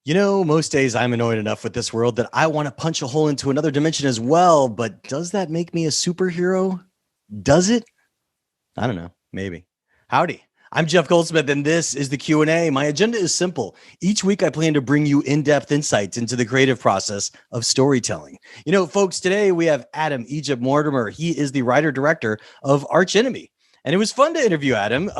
You know, most days I'm annoyed enough with this world that I want to punch a hole into another dimension as well. But does that make me a superhero? Does it? I don't know. Maybe. Howdy. I'm Jeff Goldsmith, and this is the Q&A. My agenda is simple. Each week, I plan to bring you in-depth insights into the creative process of storytelling. You know, folks, today we have Adam Egypt Mortimer. He is the writer-director of Archenemy. And it was fun to interview Adam.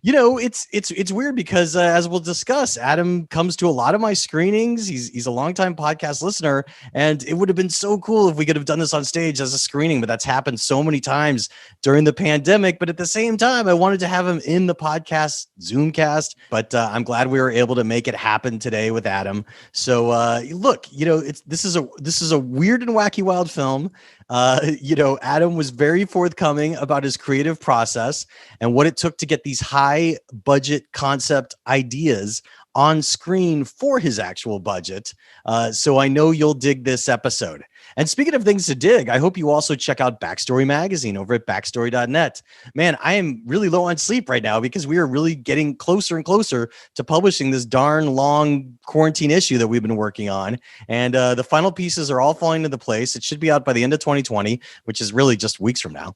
It's weird because as we'll discuss, Adam comes to a lot of my screenings. He's a longtime podcast listener, and it would have been so cool if we could have done this on stage as a screening. But that's happened so many times during the pandemic. But at the same time, I wanted to have him in the podcast Zoomcast. But I'm glad we were able to make it happen today with Adam. So look, this is a weird and wacky wild film. Adam was very forthcoming about his creative process and what it took to get these high budget concept ideas on screen for his actual budget. So I know you'll dig this episode. And speaking of things to dig, I hope you also check out Backstory Magazine over at backstory.net. Man, I am really low on sleep right now because we are really getting closer and closer to publishing this darn long quarantine issue that we've been working on. And the final pieces are all falling into place. It should be out by the end of 2020, which is really just weeks from now.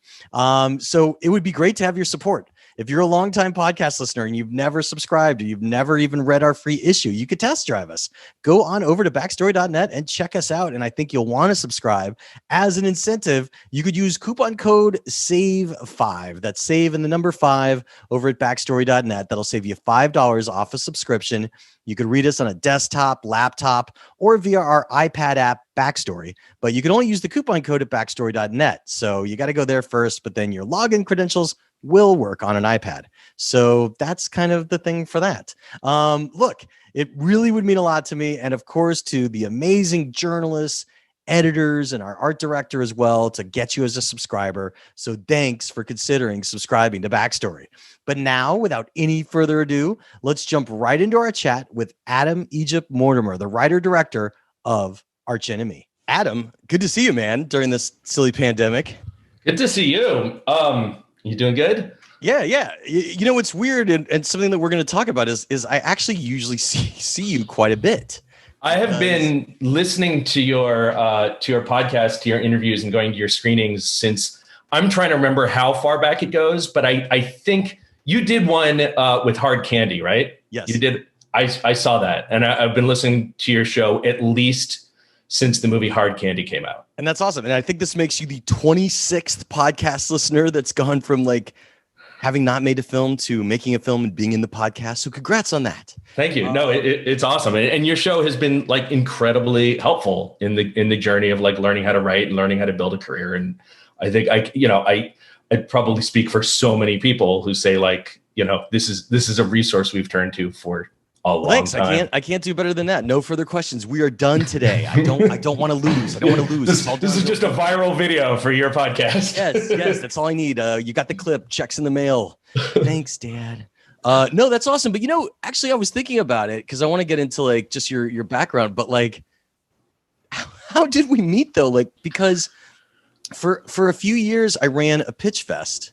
So it would be great to have your support. If you're a longtime podcast listener and you've never subscribed or you've never even read our free issue, you could test drive us. Go on over to backstory.net and check us out. And I think you'll want to subscribe. As an incentive, you could use coupon code SAVE5. That's SAVE and the number 5 over at backstory.net. That'll save you $5 off a subscription. You could read us on a desktop, laptop, or via our iPad app, Backstory. But you can only use the coupon code at backstory.net. So you got to go there first, but then your login credentials will work on an iPad. So that's kind of the thing for that. Look, it really would mean a lot to me. And of course, to the amazing journalists, editors, and our art director as well to get you as a subscriber. So thanks for considering subscribing to Backstory. But now, without any further ado, let's jump right into our chat with Adam Egypt Mortimer, the writer-director of Archenemy. Adam, good to see you, man, during this silly pandemic. Good to see you. You doing good? Yeah. You know, what's weird and something that we're going to talk about is I actually usually see you quite a bit. I have been listening to your podcast, to your interviews, and going to your screenings since I'm trying to remember how far back it goes. But I think you did one with Hard Candy, right? Yes, you did. I saw that, and I've been listening to your show at least since the movie Hard Candy came out. And that's awesome. And I think this makes you the 26th podcast listener that's gone from like having not made a film to making a film and being in the podcast. So congrats on that. Thank you. No, it's awesome. And your show has been like incredibly helpful in the journey of like learning how to write and learning how to build a career. And I think I probably speak for so many people who say like, this is a resource we've turned to for a long time. I can't do better than that. No further questions. We are done today. I don't want to lose. I don't want to lose. This is just a viral video for your podcast. Yes. That's all I need. You got the clip. Checks in the mail. Thanks, Dad. No, that's awesome. But actually I was thinking about it because I want to get into like just your background, but like how did we meet though? Like, because for a few years I ran a pitch fest.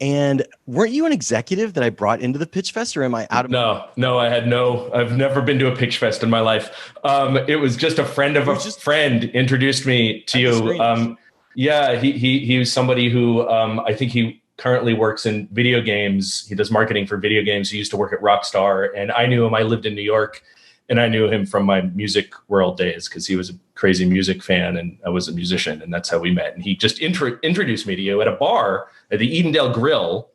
And weren't you an executive that I brought into the Pitch Fest, or am I out of? No, I've never been to a Pitch Fest in my life. It was just a friend of a friend introduced me to you. He was somebody who I think he currently works in video games. He does marketing for video games. He used to work at Rockstar, and I knew him. I lived in New York, and I knew him from my music world days because he was a crazy music fan and I was a musician, and that's how we met. And he just introduced me to you at a bar at the Edendale Grill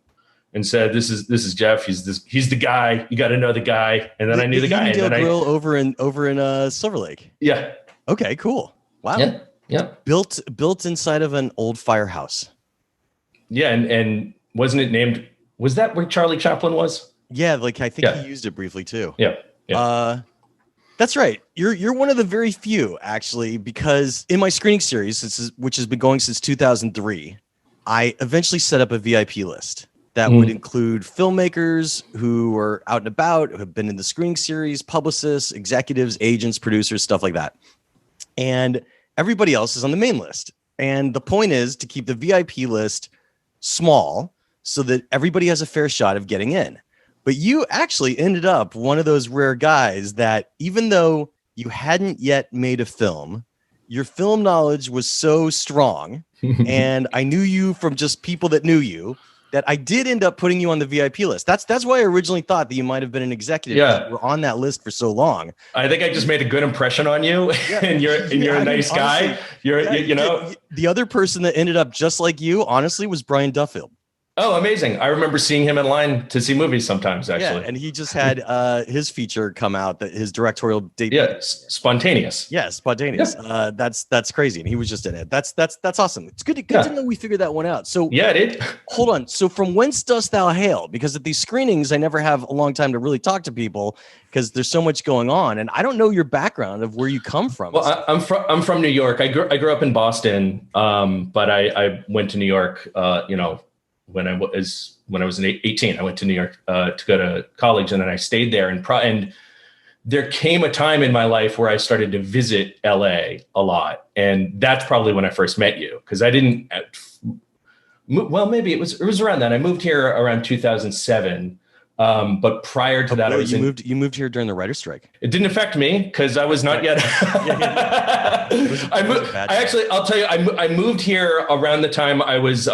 and said, "This is Jeff. He's the guy. You got to know the guy." And then I knew the guy. Edendale Grill over in Silver Lake. Yeah. Okay. Cool. Wow. Yeah. Built inside of an old firehouse. Yeah, and wasn't it named? Was that where Charlie Chaplin was? Yeah. Like I think he used it briefly too. Yeah. That's right. You're one of the very few, actually, because in my screening series, which has been going since 2003, I eventually set up a VIP list that would include filmmakers who are out and about, who have been in the screening series, publicists, executives, agents, producers, stuff like that. And everybody else is on the main list. And the point is to keep the VIP list small so that everybody has a fair shot of getting in. But you actually ended up one of those rare guys that even though you hadn't yet made a film, your film knowledge was so strong. And I knew you from just people that knew you that I did end up putting you on the VIP list. That's why I originally thought that you might have been an executive. Yeah. You were on that list for so long. I think I just made a good impression on you, and you're a nice guy. Honestly, You know. The other person that ended up just like you, honestly, was Brian Duffield. Oh, amazing. I remember seeing him in line to see movies sometimes, actually. Yeah, and he just had his feature come out, that his directorial debut. Yeah, Spontaneous. Yeah, Spontaneous. Yeah. That's crazy. And he was just in it. That's awesome. It's good to know we figured that one out. So yeah, it did. Hold on. So from whence dost thou hail? Because at these screenings, I never have a long time to really talk to people because there's so much going on. And I don't know your background of where you come from. Well, I'm from New York. I grew up in Boston, but I went to New York, when I was 18, I went to New York to go to college, and then I stayed there. And there came a time in my life where I started to visit LA a lot, and that's probably when I first met you, because I didn't. Well, maybe it was around then. I moved here around 2007. But prior to that, you moved here during the writer's strike. It didn't affect me because I was not yet. I'll tell you, I moved here around the time I was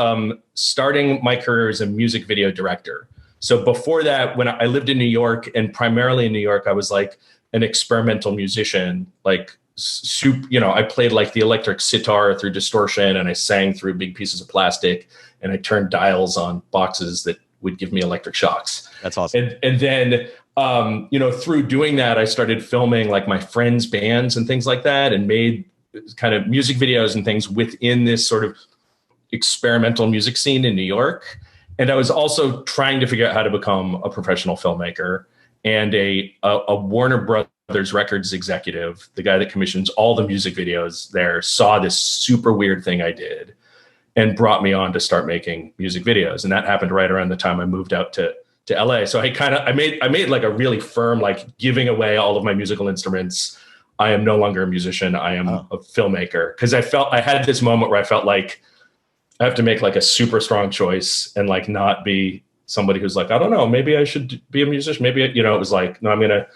starting my career as a music video director. So before that, when I lived in New York, and primarily in New York, I was like an experimental musician, like I played like the electric sitar through distortion, and I sang through big pieces of plastic, and I turned dials on boxes that would give me electric shocks. That's awesome. And then, through doing that, I started filming like my friends' bands and things like that, and made kind of music videos and things within this sort of experimental music scene in New York. And I was also trying to figure out how to become a professional filmmaker, and a Warner Brothers Records executive, the guy that commissions all the music videos there, saw this super weird thing I did and brought me on to start making music videos. And that happened right around the time I moved out to LA. So I made like a really firm, like giving away all of my musical instruments. I am no longer a musician. I am a filmmaker. Cause I had this moment where I felt like I have to make like a super strong choice, and like not be somebody who's like, I don't know, maybe I should be a musician. Maybe, it was like, no, I'm going to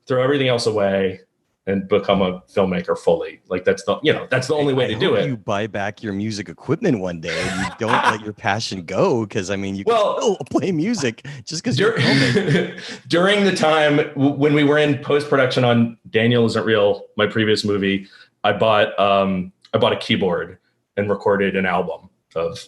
throw everything else away and become a filmmaker fully. Like that's the only way to do it. You buy back your music equipment one day and you don't let your passion go. Cause I mean, you can still play music just because you're during the time when we were in post-production on Daniel Isn't Real, my previous movie, I bought a keyboard and recorded an album of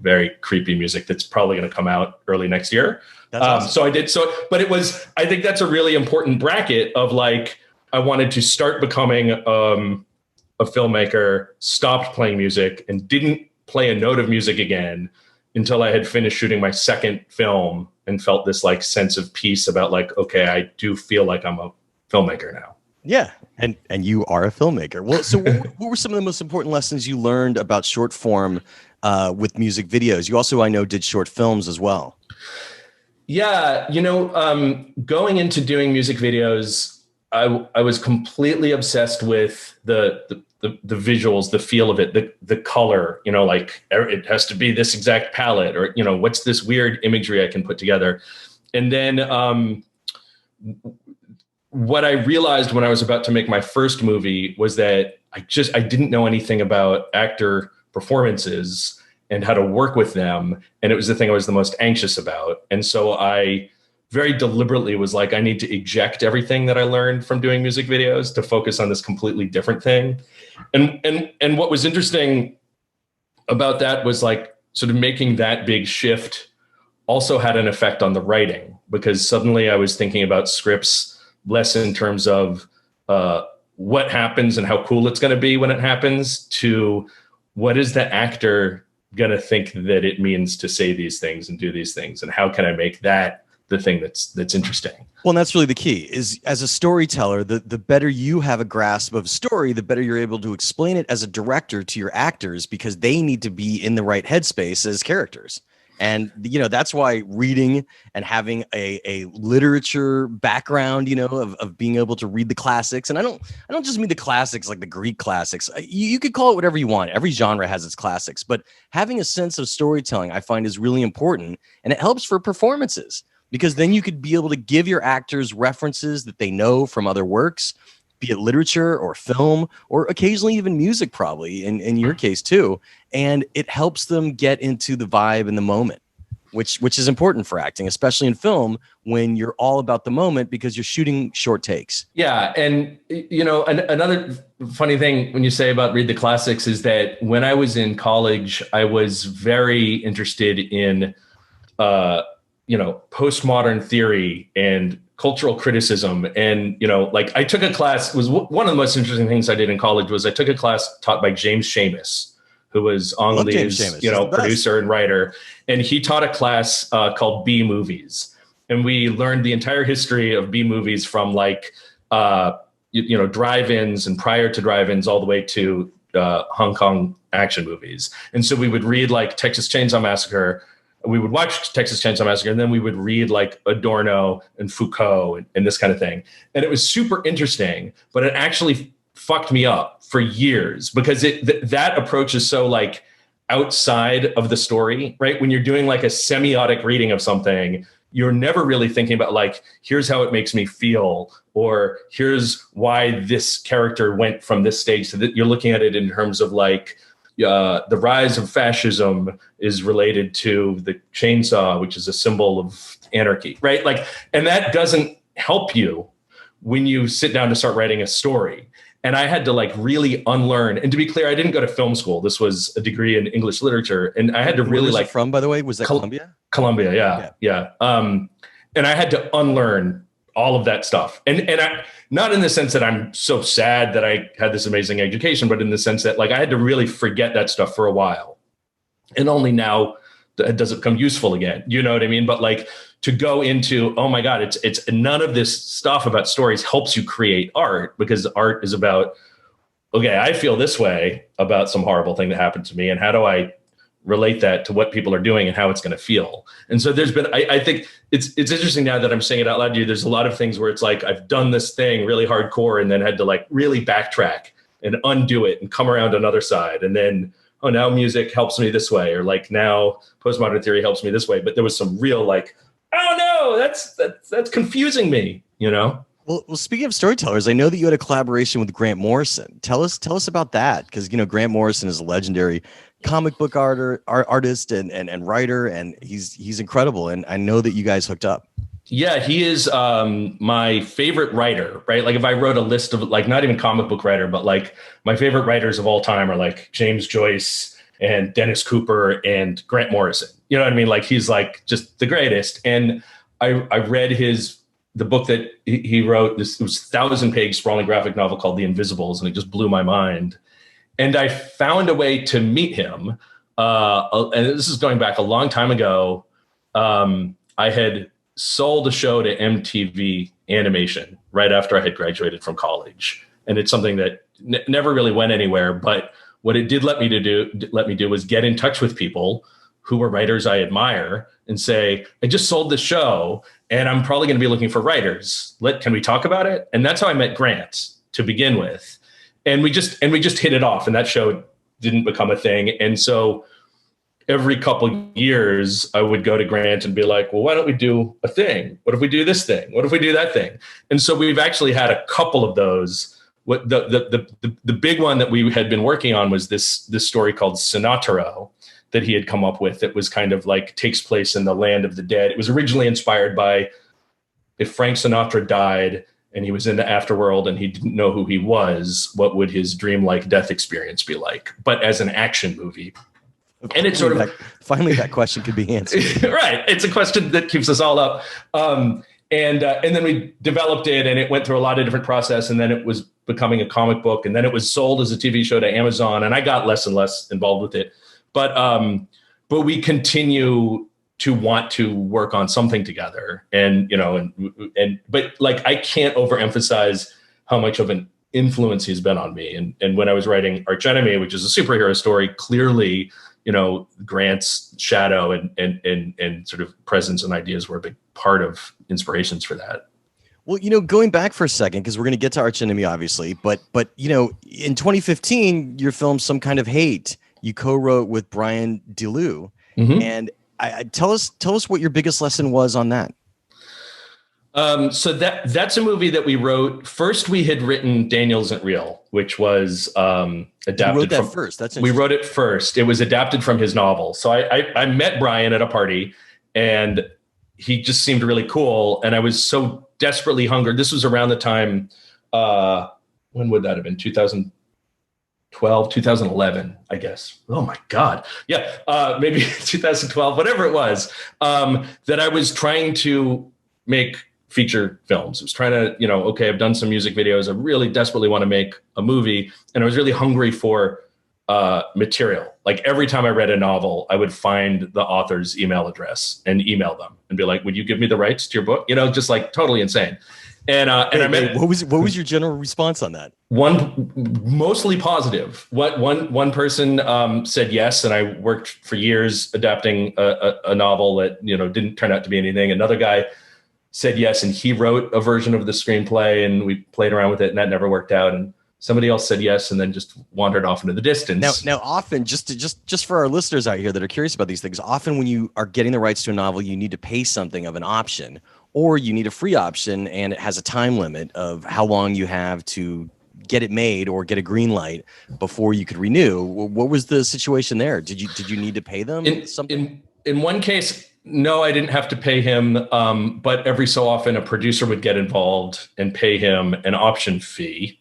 very creepy music that's probably going to come out early next year. That's awesome. So I did. But I think that's a really important bracket of like, I wanted to start becoming a filmmaker, stopped playing music, and didn't play a note of music again until I had finished shooting my second film, and felt this like sense of peace about like, okay, I do feel like I'm a filmmaker now. Yeah. And you are a filmmaker. Well, so what were some of the most important lessons you learned about short form with music videos? You also, I know, did short films as well. Yeah. Going into doing music videos, I was completely obsessed with the visuals, the feel of it, the color, like it has to be this exact palette, or, what's this weird imagery I can put together. And then what I realized when I was about to make my first movie was that I didn't know anything about actor performances and how to work with them. And it was the thing I was the most anxious about. And so I very deliberately was like, I need to eject everything that I learned from doing music videos to focus on this completely different thing. And what was interesting about that was like sort of making that big shift also had an effect on the writing, because suddenly I was thinking about scripts less in terms of what happens and how cool it's going to be when it happens, to what is the actor going to think that it means to say these things and do these things, and how can I make that the thing that's interesting. Well, and that's really the key, is as a storyteller, the better you have a grasp of story, the better you're able to explain it as a director to your actors, because they need to be in the right headspace as characters. And, that's why reading and having a literature background, of being able to read the classics. And I don't just mean the classics, like the Greek classics. You could call it whatever you want. Every genre has its classics, but having a sense of storytelling, I find, is really important, and it helps for performances. because then you could be able to give your actors references that they know from other works, be it literature or film or occasionally even music, probably in your case too. And it helps them get into the vibe in the moment, which is important for acting, especially in film when you're all about the moment because you're shooting short takes. Yeah. And, another funny thing when you say about read the classics is that when I was in college, I was very interested in, postmodern theory and cultural criticism. And, I took a class, was one of the most interesting things I did in college was I took a class taught by James Seamus, who was Ang Lee's, producer and writer. And he taught a class called B movies. And we learned the entire history of B movies from drive-ins and prior to drive-ins all the way to Hong Kong action movies. And so we would read Texas Chainsaw Massacre. We would watch Texas Chainsaw Massacre, and then we would read Adorno and Foucault and this kind of thing. And it was super interesting, but it actually fucked me up for years because that approach is so outside of the story, right? When you're doing a semiotic reading of something, you're never really thinking about here's how it makes me feel, or here's why this character went from this stage to that. You're looking at it in terms of the rise of fascism is related to the chainsaw, which is a symbol of anarchy, right? And that doesn't help you when you sit down to start writing a story. And I had to really unlearn. And to be clear, I didn't go to film school. This was a degree in English literature. And I had to really Where was it from, by the way? Was that Columbia? Columbia, yeah. And I had to unlearn all of that stuff. And I, not in the sense that I'm so sad that I had this amazing education, but in the sense that I had to really forget that stuff for a while. And only now does it become useful again. You know what I mean? But to go into, oh my God, it's none of this stuff about stories helps you create art, because art is about, okay, I feel this way about some horrible thing that happened to me. And how do I relate that to what people are doing and how it's going to feel? And so there's been, I think it's interesting now that I'm saying it out loud to you. There's a lot of things where it's I've done this thing really hardcore and then had to really backtrack and undo it and come around another side. And then, oh, now music helps me this way, or now postmodern theory helps me this way. But there was some real oh no, that's confusing me, Well, speaking of storytellers, I know that you had a collaboration with Grant Morrison. Tell us about that, because Grant Morrison is a legendary comic book artist and writer, and he's incredible. And I know that you guys hooked up. Yeah, he is my favorite writer, right? If I wrote a list of not even comic book writer, but my favorite writers of all time are James Joyce and Dennis Cooper and Grant Morrison. You know what I mean? He's just the greatest. And I read the book that he wrote. It was 1,000-page sprawling graphic novel called The Invisibles, and it just blew my mind. And I found a way to meet him. And this is going back a long time ago. I had sold a show to MTV Animation right after I had graduated from college. And it's something that never really went anywhere, but what it did let me do was get in touch with people who were writers I admire and say, I just sold this show and I'm probably going to be looking for writers. Can we talk about it? And that's how I met Grant to begin with. And we just hit it off, and that show didn't become a thing. And so every couple of years I would go to Grant and be like, well, why don't we do a thing? What if we do this thing? What if we do that thing? And so we've actually had a couple of those. What the big one that we had been working on was this story called Sinataro that he had come up with. It was kind of takes place in the land of the dead. It was originally inspired by if Frank Sinatra died and he was in the afterworld and he didn't know who he was, what would his dreamlike death experience be like? But as an action movie. And it's sort of finally that question could be answered. Right. It's a question that keeps us all up. And then we developed it, and it went through a lot of different process, and then it was becoming a comic book, and then it was sold as a TV show to Amazon, and I got less and less involved with it. But we continue to want to work on something together, but I can't overemphasize how much of an influence he's been on me. And when I was writing Archenemy, which is a superhero story, clearly, Grant's shadow and sort of presence and ideas were a big part of inspirations for that. Well, going back for a second, because we're going to get to Archenemy, obviously, but in 2015, your film Some Kind of Hate, you co-wrote with Brian DeLue, and I tell us what your biggest lesson was on that. So that's a movie that we wrote. First, we had written Daniel Isn't Real, which was adapted you wrote that from first. That's we wrote it first. It was adapted from his novel. So I met Brian at a party, and he just seemed really cool. And I was so desperately hungry. This was around the time. When would that have been? 2012, 2011, I guess. Oh my God. Yeah. Maybe 2012, whatever it was, that I was trying to make feature films. I was trying to, okay, I've done some music videos. I really desperately want to make a movie. And I was really hungry for material. Like every time I read a novel, I would find the author's email address and email them and be like, would you give me the rights to your book? Just like totally insane. And I met. What was your general response on that? One mostly positive. One person said yes, and I worked for years adapting a novel that didn't turn out to be anything. Another guy said yes, and he wrote a version of the screenplay, and we played around with it, and that never worked out. And somebody else said yes, and then just wandered off into the distance. Now, often, just for our listeners out here that are curious about these things, often when you are getting the rights to a novel, you need to pay something of an option, or you need a free option, and it has a time limit of how long you have to get it made or get a green light before you could renew. What was the situation there? Did you need to pay them something? In one case, no, I didn't have to pay him, but every so often a producer would get involved and pay him an option fee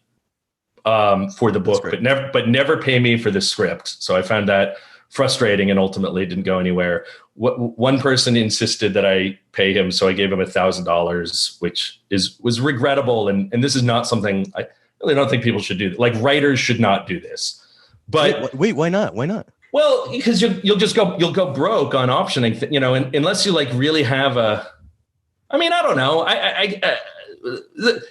for the book, but never pay me for the script. So I found that frustrating and ultimately didn't go anywhere. One person insisted that I pay him, so I gave him $1,000, which was regrettable. And this is not something I really don't think people should do. Like writers should not do this. But wait, why not? Why not? Well, because you'll go broke on optioning, unless you like really have a. I mean, I don't know.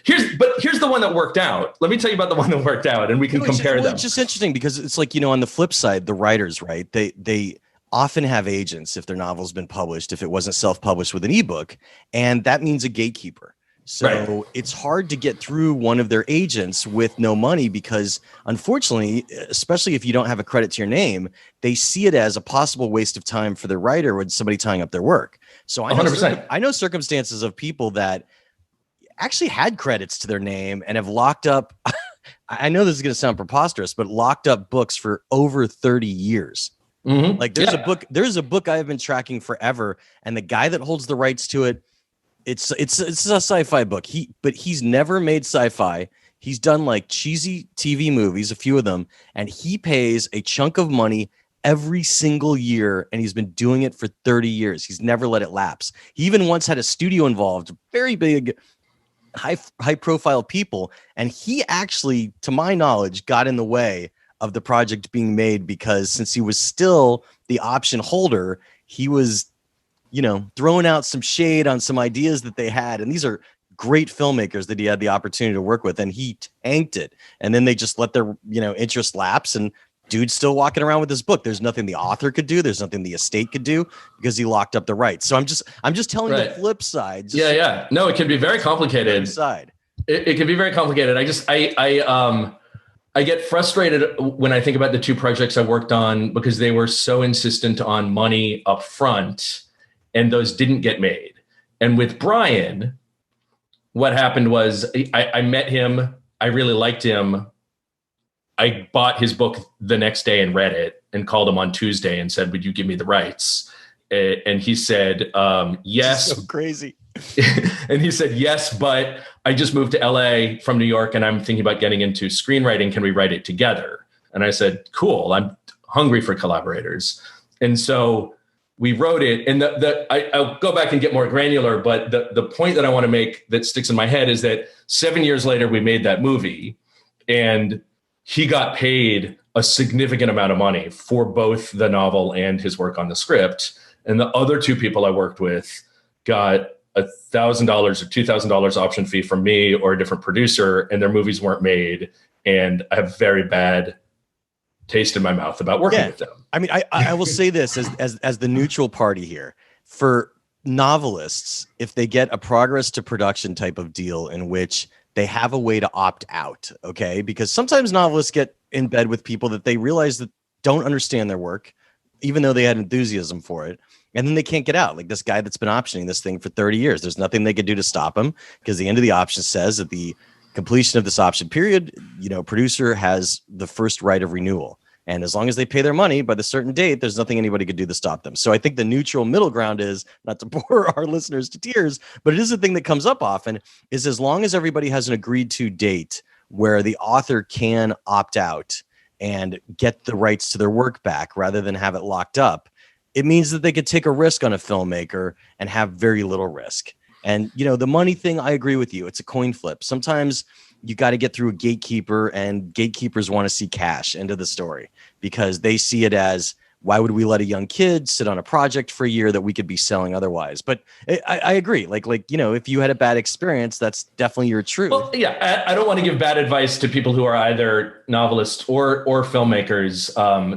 Here's the one that worked out. Let me tell you about the one that worked out, and we can compare them. It's just interesting because it's like, on the flip side, the writers, right? They often have agents if their novel's been published, if it wasn't self-published with an ebook, and that means a gatekeeper. So It's hard to get through one of their agents with no money because, unfortunately, especially if you don't have a credit to your name, they see it as a possible waste of time for the writer with somebody tying up their work. So I know circumstances of people that actually had credits to their name and have locked up. I know this is going to sound preposterous, but locked up books for over 30 years. Mm-hmm. Like there's a book I've been tracking forever, and the guy that holds the rights to it, it's a sci-fi book. He's never made sci-fi. He's done like cheesy TV movies, a few of them, and he pays a chunk of money every single year, and he's been doing it for 30 years. He's never let it lapse. He even once had a studio involved, very big, high profile people, and he actually, to my knowledge, got in the way of the project being made because since he was still the option holder, he was throwing out some shade on some ideas that they had. And these are great filmmakers that he had the opportunity to work with, and he tanked it. And then they just let their, interest lapse, and dude's still walking around with his book. There's nothing the author could do. There's nothing the estate could do because he locked up the rights. So I'm just telling you the flip side. Yeah. No, it can be very complicated. It can be very complicated. I get frustrated when I think about the two projects I worked on because they were so insistent on money up front, and those didn't get made. And with Brian, what happened was I met him. I really liked him. I bought his book the next day and read it and called him on Tuesday and said, would you give me the rights? And he said, yes. So crazy. And he said, yes, but I just moved to LA from New York and I'm thinking about getting into screenwriting. Can we write it together? And I said, cool. I'm hungry for collaborators. And so we wrote it, and I'll go back and get more granular, but the point that I want to make that sticks in my head is that 7 years later, we made that movie, and he got paid a significant amount of money for both the novel and his work on the script. And the other two people I worked with got $1,000 or $2,000 option fee from me or a different producer, and their movies weren't made. And I have very bad taste in my mouth about working with them. I mean, I will say this as the neutral party here. For novelists, if they get a progress to production type of deal in which they have a way to opt out, okay? Because sometimes novelists get in bed with people that they realize that don't understand their work, even though they had enthusiasm for it. And then they can't get out. Like this guy that's been optioning this thing for 30 years. There's nothing they could do to stop him because the end of the option says that the completion of this option period, producer has the first right of renewal. And as long as they pay their money by the certain date, there's nothing anybody could do to stop them. So I think the neutral middle ground is, not to bore our listeners to tears, but it is a thing that comes up often, is as long as everybody has an agreed to date where the author can opt out and get the rights to their work back rather than have it locked up, it means that they could take a risk on a filmmaker and have very little risk. And, the money thing, I agree with you. It's a coin flip. Sometimes you got to get through a gatekeeper, and gatekeepers want to see cash into the story because they see it as, why would we let a young kid sit on a project for a year that we could be selling otherwise? But I agree. Like, if you had a bad experience, that's definitely your truth. Well, yeah, I don't want to give bad advice to people who are either novelists or filmmakers.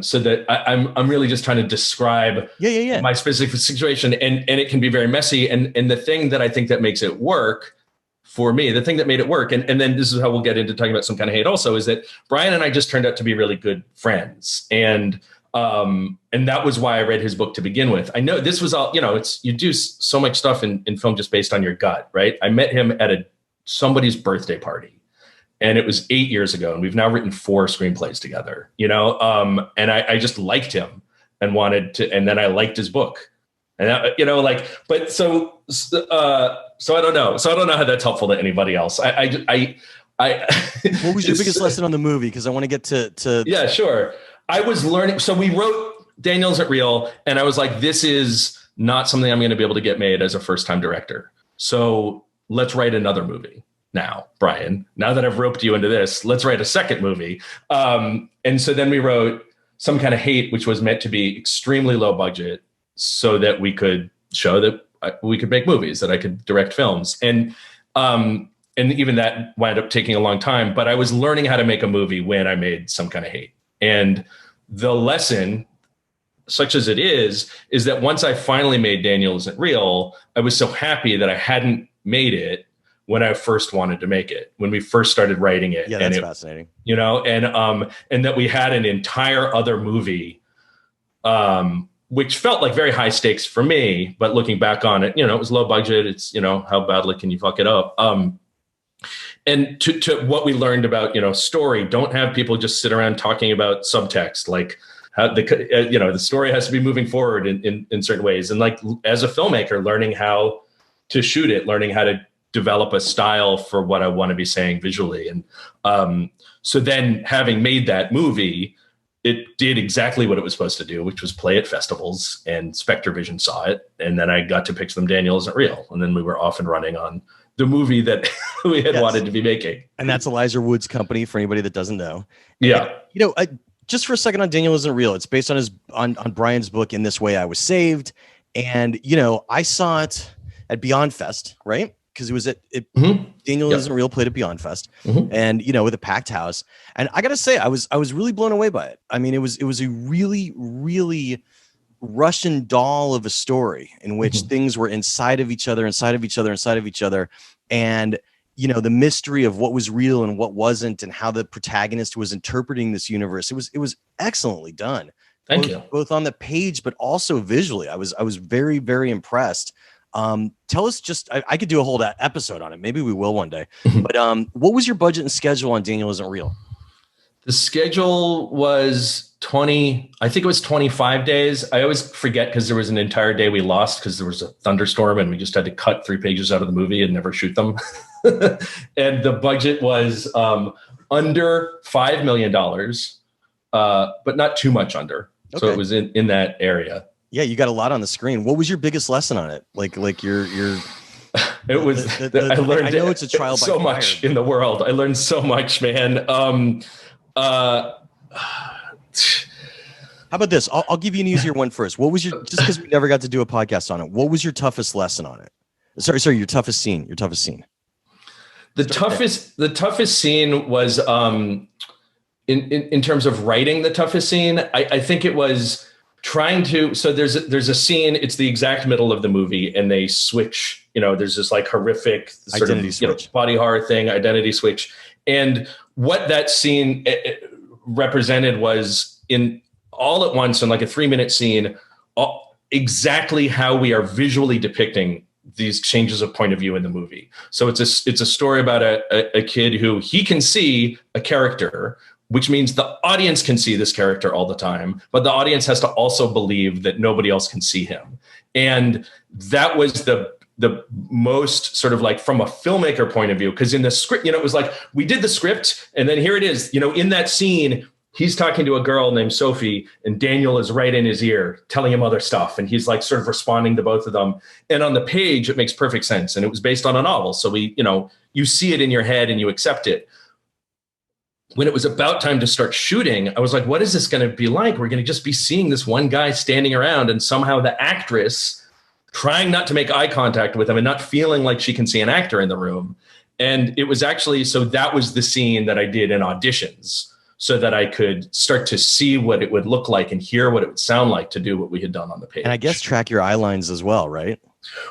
So that I'm really just trying to describe my specific situation, and it can be very messy. And the thing that I think that makes it work for me, the thing that made it work, and then this is how we'll get into talking about some kind of hate also, is that Brian and I just turned out to be really good friends. And that was why I read his book to begin with. I know this was all, you do so much stuff in film just based on your gut, right? I met him at somebody's birthday party, and it was 8 years ago, and we've now written 4 screenplays together, and I just liked him and wanted to, and then I liked his book, and so I don't know. So I don't know how that's helpful to anybody else. What was your biggest lesson on the movie? Because I want to get to. Yeah, sure. I was learning. So we wrote Daniel Isn't Real, and I was like, this is not something I'm going to be able to get made as a first-time director. So let's write another movie now, Brian. Now that I've roped you into this, let's write a second movie. And so then we wrote Some Kind of Hate, which was meant to be extremely low budget so that we could show that we could make movies, that I could direct films. And even that wound up taking a long time, but I was learning how to make a movie when I made Some Kind of Hate. And the lesson, such as it is that once I finally made Daniel Isn't Real, I was so happy that I hadn't made it when I first wanted to make it, when we first started writing it. Yeah, that's fascinating. And that we had an entire other movie, which felt like very high stakes for me, but looking back on it, it was low budget. It's, how badly can you fuck it up? And to what we learned about, story, don't have people just sit around talking about subtext, like how the story has to be moving forward in certain ways. And like, as a filmmaker, learning how to shoot it, learning how to develop a style for what I want to be saying visually. And so then having made that movie, it did exactly what it was supposed to do, which was play at festivals, and Spectre Vision saw it. And then I got to pitch them Daniel Isn't Real. And then we were off and running on the movie that we had wanted to be making. And that's Elijah Wood's company, for anybody that doesn't know. Yeah. And, just for a second on Daniel Isn't Real, it's based on on Brian's book, In This Way I Was Saved. And, I saw it at Beyond Fest, right? Because it was Daniel Isn't Real played at Beyond Fest, and with a packed house. And I gotta say, I was really blown away by it. I mean, it was a really, really Russian doll of a story in which things were inside of each other, and the mystery of what was real and what wasn't, and how the protagonist was interpreting this universe. It was excellently done. Thank you. Both on the page, but also visually. I was very, very impressed. Tell us I could do a whole episode on it. Maybe we will one day. But what was your budget and schedule on Daniel Isn't Real? The schedule was 25 days. I always forget because there was an entire day we lost because there was a thunderstorm and we just had to cut 3 pages out of the movie and never shoot them. And the budget was under $5 million, but not too much under. Okay. So it was in that area. Yeah, you got a lot on the screen. What was your biggest lesson on it? Like your it was I learned, I know it's a trial by so fire. Much in the world. I learned so much, man. How about this? I'll give you an easier one first. What was just because we never got to do a podcast on it, what was your toughest lesson on it? Sorry, your toughest scene. The toughest scene was in terms of writing the toughest scene. I think it was trying to, so there's a scene, it's the exact middle of the movie, and they switch, there's this like horrific sort identity of switch. Body horror thing, identity switch. And what that scene represented was in all at once in like a 3-minute scene, exactly how we are visually depicting these changes of point of view in the movie. So it's a story about a kid who he can see a character, which means the audience can see this character all the time, but the audience has to also believe that nobody else can see him. And that was the most sort of like from a filmmaker point of view, because in the script, it was like we did the script and then here it is, in that scene, he's talking to a girl named Sophie and Daniel is right in his ear telling him other stuff. And he's like sort of responding to both of them. And on the page, it makes perfect sense. And it was based on a novel. So you see it in your head and you accept it. When it was about time to start shooting, I was like, what is this going to be like? We're going to just be seeing this one guy standing around and somehow the actress trying not to make eye contact with him and not feeling like she can see an actor in the room. And it was actually, so that was the scene that I did in auditions so that I could start to see what it would look like and hear what it would sound like to do what we had done on the page. And I guess track your eye lines as well, right?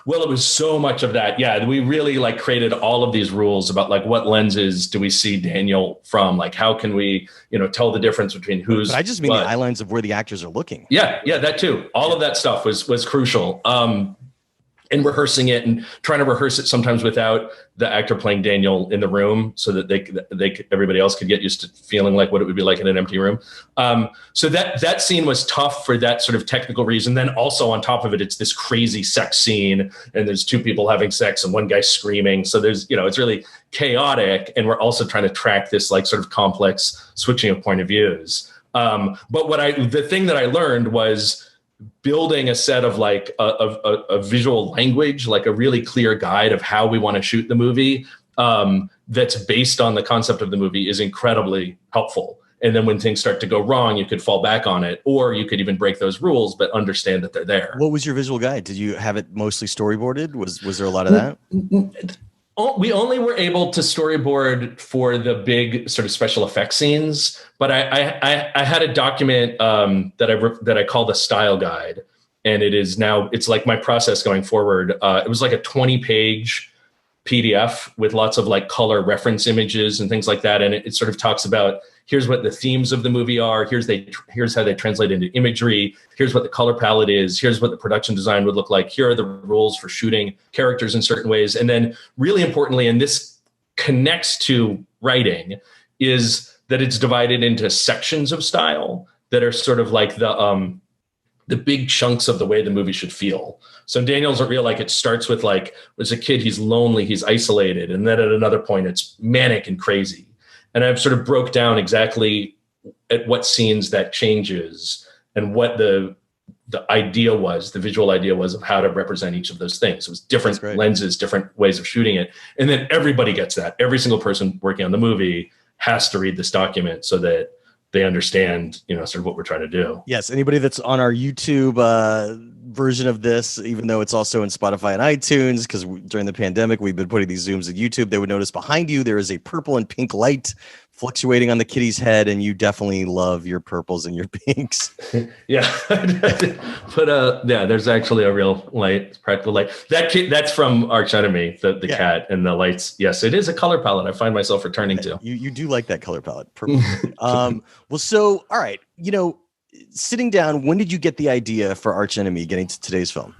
Well, it was so much of that. Yeah, we really like created all of these rules about like what lenses do we see Daniel from? Like how can we, tell the difference between who's. But I just mean the eye lines of where the actors are looking. Yeah, that too. All of that stuff was crucial. And rehearsing it and trying to rehearse it sometimes without the actor playing Daniel in the room so that everybody else could get used to feeling like what it would be like in an empty room. So that scene was tough for that sort of technical reason. Then also on top of it, it's this crazy sex scene and there's two people having sex and one guy screaming. So there's, it's really chaotic. And we're also trying to track this like sort of complex switching of point of views. But the thing that I learned was building a set of like a visual language, like a really clear guide of how we want to shoot the movie that's based on the concept of the movie is incredibly helpful. And then when things start to go wrong, you could fall back on it, or you could even break those rules, but understand that they're there. What was your visual guide? Did you have it mostly storyboarded? Was there a lot of that? We only were able to storyboard for the big sort of special effects scenes, but I had a document that I call the style guide, and it's like my process going forward. It was like a 20-page PDF with lots of like color reference images and things like that, and it sort of talks about here's what the themes of the movie are, here's how they translate into imagery, here's what the color palette is, here's what the production design would look like, here are the rules for shooting characters in certain ways. And then really importantly, and this connects to writing, is that it's divided into sections of style that are sort of like the big chunks of the way the movie should feel. So Daniel's a real, like it starts with like, as a kid, he's lonely, he's isolated. And then at another point, it's manic and crazy. And I've sort of broke down exactly at what scenes that changes and what the idea was, the visual idea was of how to represent each of those things. It was different lenses, different ways of shooting it. And then everybody gets that. Every single person working on the movie has to read this document so that they understand, sort of what we're trying to do. Yes. Anybody that's on our YouTube version of this, even though it's also in Spotify and iTunes, because during the pandemic, we've been putting these zooms at YouTube, they would notice behind you, there is a purple and pink light fluctuating on the kitty's head. And you definitely love your purples and your pinks. Yeah. But there's actually a real light. It's practical light. That's from Archenemy, the cat, and the lights. Yes, it is a color palette I find myself returning to. You do like that color palette. Purple. Well, so, all right. Sitting down, when did you get the idea for Archenemy getting to today's film?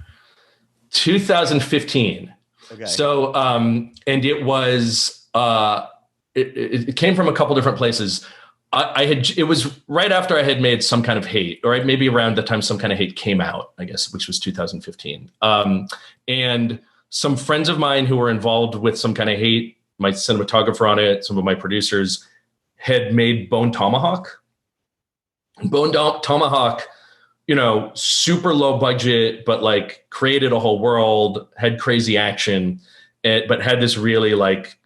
2015. Okay. So, and it was, it came from a couple different places. It was right after I had made Some Kind of Hate, or maybe around the time Some Kind of Hate came out, I guess, which was 2015. And some friends of mine who were involved with Some Kind of Hate, my cinematographer on it, some of my producers, had made Bone Tomahawk. Bone Tomahawk, super low budget, but like created a whole world, had crazy action, but had this really like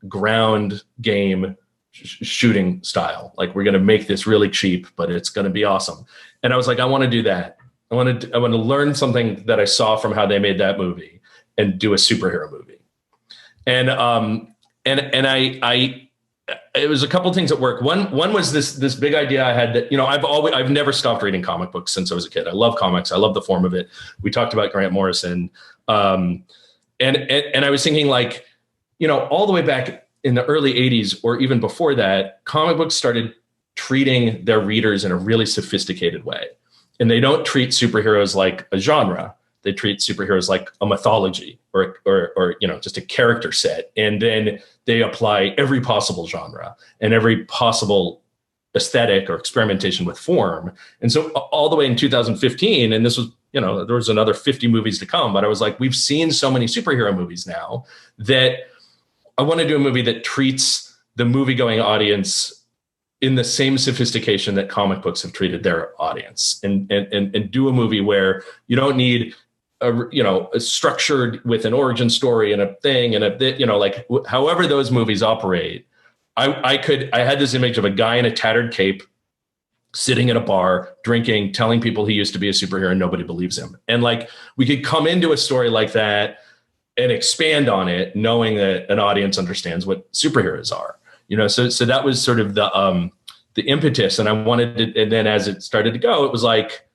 ground game shooting style. Like, we're going to make this really cheap, but it's going to be awesome. And I was like, I want to do that. I want to learn something that I saw from how they made that movie and do a superhero movie. And I it was a couple of things at work. One was this big idea I had that, I've never stopped reading comic books since I was a kid. I love comics. I love the form of it. We talked about Grant Morrison. And I was thinking, like, all the way back in the early 80s, or even before that, comic books started treating their readers in a really sophisticated way. and they don't treat superheroes like a genre. They treat superheroes like a mythology or just a character set. And then they apply every possible genre and every possible aesthetic or experimentation with form. And so all the way in 2015, and this was, there was another 50 movies to come, but I was like, we've seen so many superhero movies now that I want to do a movie that treats the movie-going audience in the same sophistication that comic books have treated their audience, and do a movie where you don't need a structured with an origin story and a thing and like however those movies operate. I had this image of a guy in a tattered cape sitting at a bar, drinking, telling people he used to be a superhero and nobody believes him. And like, we could come into a story like that and expand on it, knowing that an audience understands what superheroes are, so that was sort of the impetus. And I wanted to, and then as it started to go, it was like,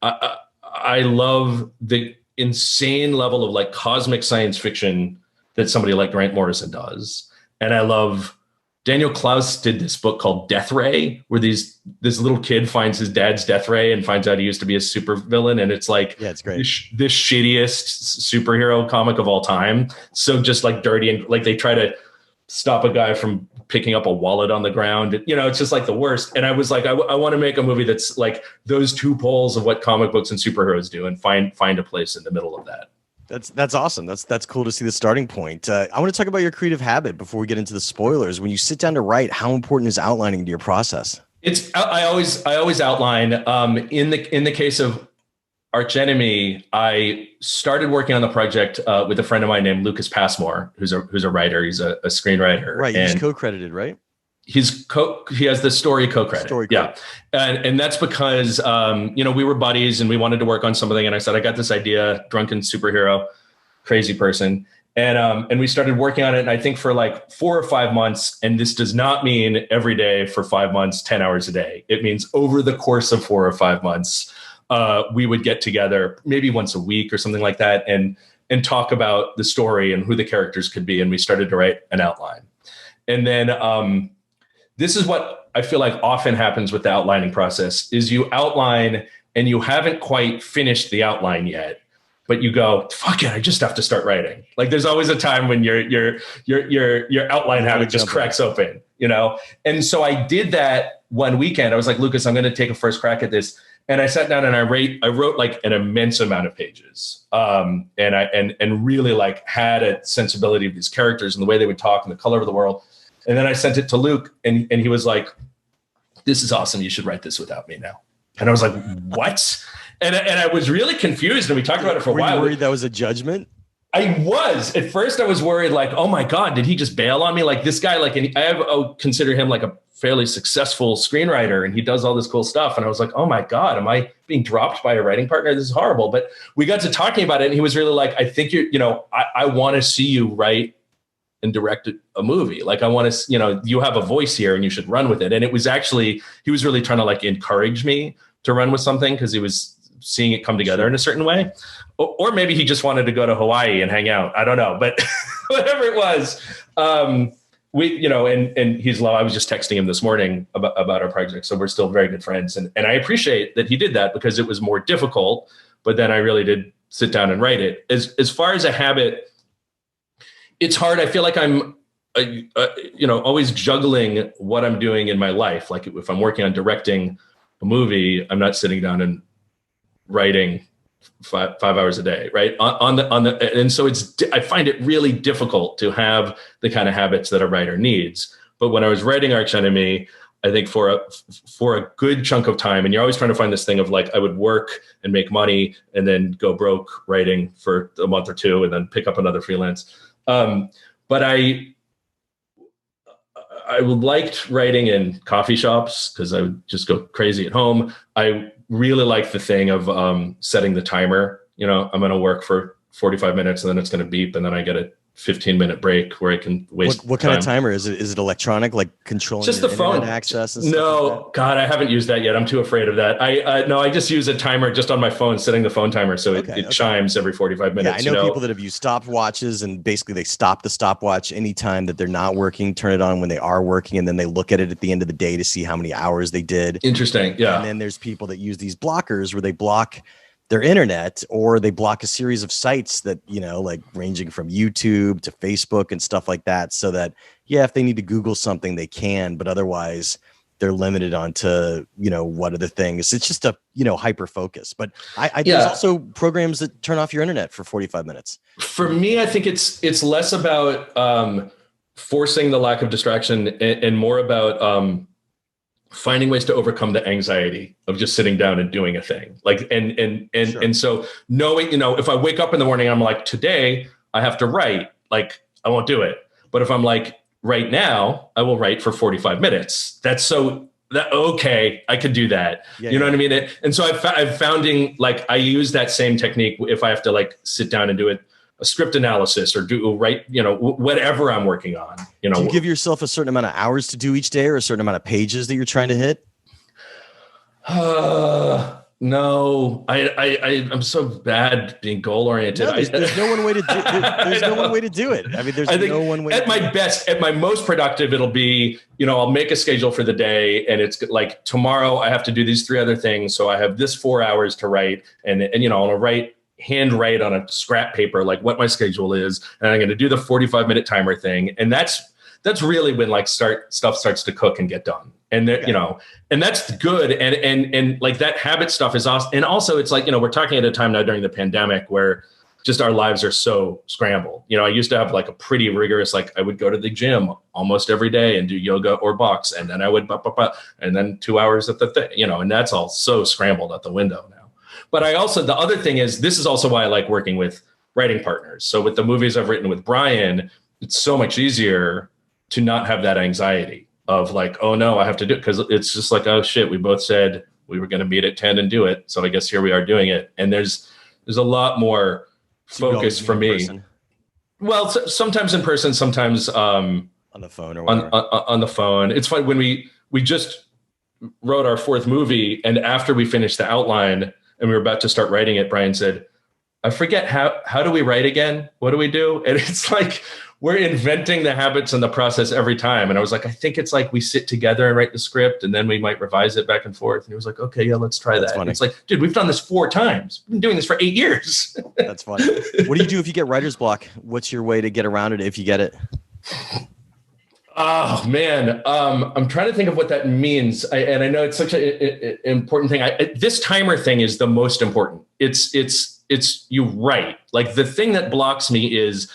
I love the insane level of like cosmic science fiction that somebody like Grant Morrison does. And I love Daniel Klaus did this book called Death Ray, where this little kid finds his dad's death ray and finds out he used to be a super villain. And it's like, yeah, it's great. This shittiest superhero comic of all time. So just like dirty, and like they try to stop a guy from picking up a wallet on the ground. It's just like the worst. And I was like, I want to make a movie that's like those two poles of what comic books and superheroes do, and find a place in the middle of that. That's awesome. That's cool to see the starting point. I want to talk about your creative habit before we get into the spoilers. When you sit down to write, how important is outlining to your process? I always outline. In the case of Archenemy, I started working on the project with a friend of mine named Lucas Passmore, who's a writer. He's a screenwriter. Right, he's co-credited, right? He has the story co-credit. Yeah. And that's because, we were buddies and we wanted to work on something. And I said, I got this idea, drunken superhero, crazy person. And we started working on it. And I think for like 4 or 5 months, and this does not mean every day for 5 months, 10 hours a day. It means over the course of 4 or 5 months, we would get together maybe once a week or something like that and talk about the story and who the characters could be. And we started to write an outline. And then, this is what I feel like often happens with the outlining process is you outline and you haven't quite finished the outline yet, but you go, fuck it, I just have to start writing. Like there's always a time when your outline habit just cracks open, And so I did that one weekend. I was like, Lucas, I'm going to take a first crack at this. And I sat down and I wrote like an immense amount of pages. And really like had a sensibility of these characters and the way they would talk and the color of the world. And then I sent it to Luke and he was like, this is awesome. You should write this without me now. And I was like, what? And I was really confused. And we talked about it for a while. Were you worried that was a judgment? I was. At first I was worried like, oh my God, did he just bail on me? Like this guy, like, and I consider him like a fairly successful screenwriter and he does all this cool stuff. And I was like, oh my God, am I being dropped by a writing partner? This is horrible. But we got to talking about it and he was really like, I think I want to see you write and directed a movie. Like I want to, you have a voice here and you should run with it. And it was actually, he was really trying to like encourage me to run with something because he was seeing it come together in a certain way. Or maybe he just wanted to go to Hawaii and hang out. I don't know, but whatever it was, and he's low. I was just texting him this morning about our project. So we're still very good friends. And I appreciate that he did that because it was more difficult, but then I really did sit down and write it. As far as a habit, it's hard. I feel like I'm, always juggling what I'm doing in my life. Like if I'm working on directing a movie, I'm not sitting down and writing five hours a day, right? And so I find it really difficult to have the kind of habits that a writer needs. But when I was writing Archenemy, I think for a good chunk of time, and you're always trying to find this thing of like, I would work and make money and then go broke writing for a month or two and then pick up another freelance. But I liked writing in coffee shops because I would just go crazy at home. I really like the thing of setting the timer. I'm going to work for 45 minutes and then it's going to beep and then I get a 15-minute break where I can waste. What kind of timer is it? Is it electronic, like controlling just the phone access? And stuff no, like that? God, I haven't used that yet. I'm too afraid of that. I just use a timer just on my phone, setting the phone timer so it chimes every 45 minutes. Yeah, I know people that have used stopwatches, and basically they stop the stopwatch anytime that they're not working, turn it on when they are working, and then they look at it at the end of the day to see how many hours they did. Interesting, yeah. And then there's people that use these blockers where they block their internet, or they block a series of sites that, like ranging from YouTube to Facebook and stuff like that, so that, if they need to Google something, they can, but otherwise they're limited onto, what other things. It's just a, hyper focus. But there's also programs that turn off your internet for 45 minutes. For me, I think it's less about forcing the lack of distraction and more about finding ways to overcome the anxiety of just sitting down and doing a thing. Like, and so knowing, if I wake up in the morning, I'm like, today I have to write, like, I won't do it. But if I'm like, right now, I will write for 45 minutes. Okay, I could do that. You know what I mean? And so I've founding, like, I use that same technique if I have to like sit down and do it, a script analysis or write, whatever I'm working on. Do you give yourself a certain amount of hours to do each day, or a certain amount of pages that you're trying to hit? No, I'm so bad being goal oriented. No, there's no one way to do. There's no one way to do it. I mean, there's no one way. At my best, at my most productive, it'll be, I'll make a schedule for the day, and it's like tomorrow I have to do these 3 other things, so I have this 4 hours to write, and I'll handwrite on a scrap paper like what my schedule is, and I'm going to do the 45-minute timer thing, and that's really when like stuff starts to cook and get done. And and that's good. And like that habit stuff is awesome. And also it's like, we're talking at a time now during the pandemic where just our lives are so scrambled. I used to have like a pretty rigorous, like I would go to the gym almost every day and do yoga or box. And then I would, and then 2 hours at the thing, and that's all so scrambled out the window now. But the other thing is, this is also why I like working with writing partners. So with the movies I've written with Brian, it's so much easier to not have that anxiety of like, oh no, I have to do it. Cause it's just like, oh shit, we both said we were going to meet at 10 and do it. So I guess here we are doing it. And there's a lot more focus for me. Well, sometimes in person, sometimes on the phone or whatever. On the phone. It's fun when we just wrote our 4th movie, and after we finished the outline and we were about to start writing it, Brian said, I forget how do we write again? What do we do? And it's like, we're inventing the habits and the process every time. And I was like, I think it's like we sit together and write the script, and then we might revise it back and forth. And he was like, okay, yeah, let's try that. It's like, dude, we've done this 4 times. We've been doing this for 8 years. That's funny. What do you do if you get writer's block? What's your way to get around it if you get it? Oh man, I'm trying to think of what that means. And I know it's such an important thing. This timer thing is the most important. It's you write. Like the thing that blocks me is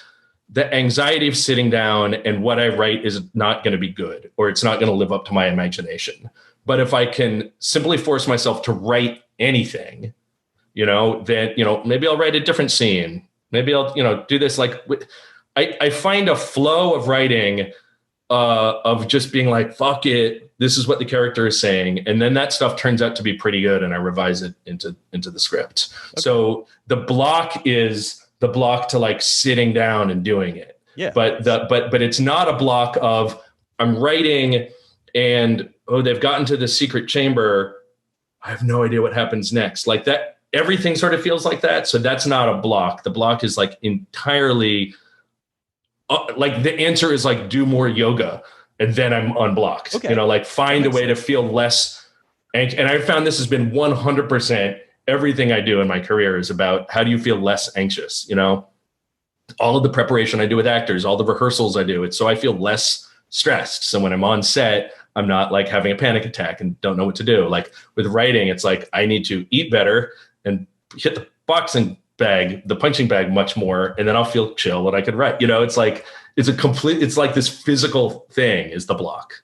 the anxiety of sitting down, and what I write is not going to be good, or it's not going to live up to my imagination. But if I can simply force myself to write anything, then, maybe I'll write a different scene. Maybe I'll, do this. Like I find a flow of writing of just being like, fuck it, this is what the character is saying. And then that stuff turns out to be pretty good, and I revise it into the script. Okay. So the block is the block to like sitting down and doing it. Yeah. But it's not a block of I'm writing and, oh, they've gotten to the secret chamber, I have no idea what happens next. Like that, everything sort of feels like that. So that's not a block. The block is like entirely like the answer is like do more yoga, and then I'm unblocked. Okay. Like find a way to feel less. And I found this has been 100%. Everything I do in my career is about how do you feel less anxious? All of the preparation I do with actors, all the rehearsals I do, it's so I feel less stressed. So when I'm on set, I'm not like having a panic attack and don't know what to do. Like with writing, it's like I need to eat better and hit the punching bag much more, and then I'll feel chill and I can write. It's like it's like this physical thing is the block.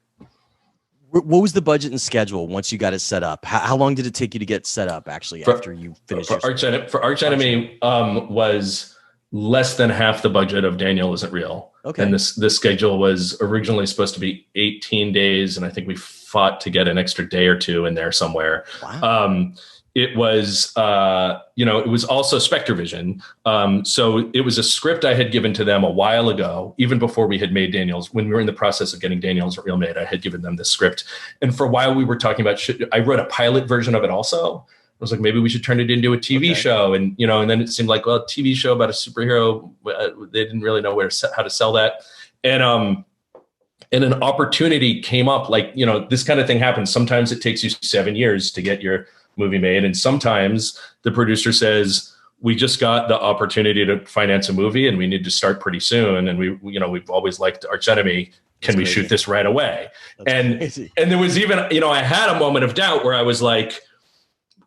What was the budget and schedule once you got it set up? How long did it take you to get set up after you finished? For Archenemy was less than half the budget of Daniel Isn't Real. Okay. And this schedule was originally supposed to be 18 days. And I think we fought to get an extra day or 2 in there somewhere. Wow. it was, it was also SpectreVision. So it was a script I had given to them a while ago, even before we had made Daniels. When we were in the process of getting Daniels Real made, I had given them this script. And for a while we were talking about, I wrote a pilot version of it also. I was like, maybe we should turn it into a TV show. And, and then it seemed like, well, a TV show about a superhero, they didn't really know how to sell that. And an opportunity came up, like, this kind of thing happens. Sometimes it takes you 7 years to get your movie made. And sometimes the producer says, we just got the opportunity to finance a movie and we need to start pretty soon. And we've always liked Archenemy. Can we shoot this right away? And there was even, I had a moment of doubt where I was like,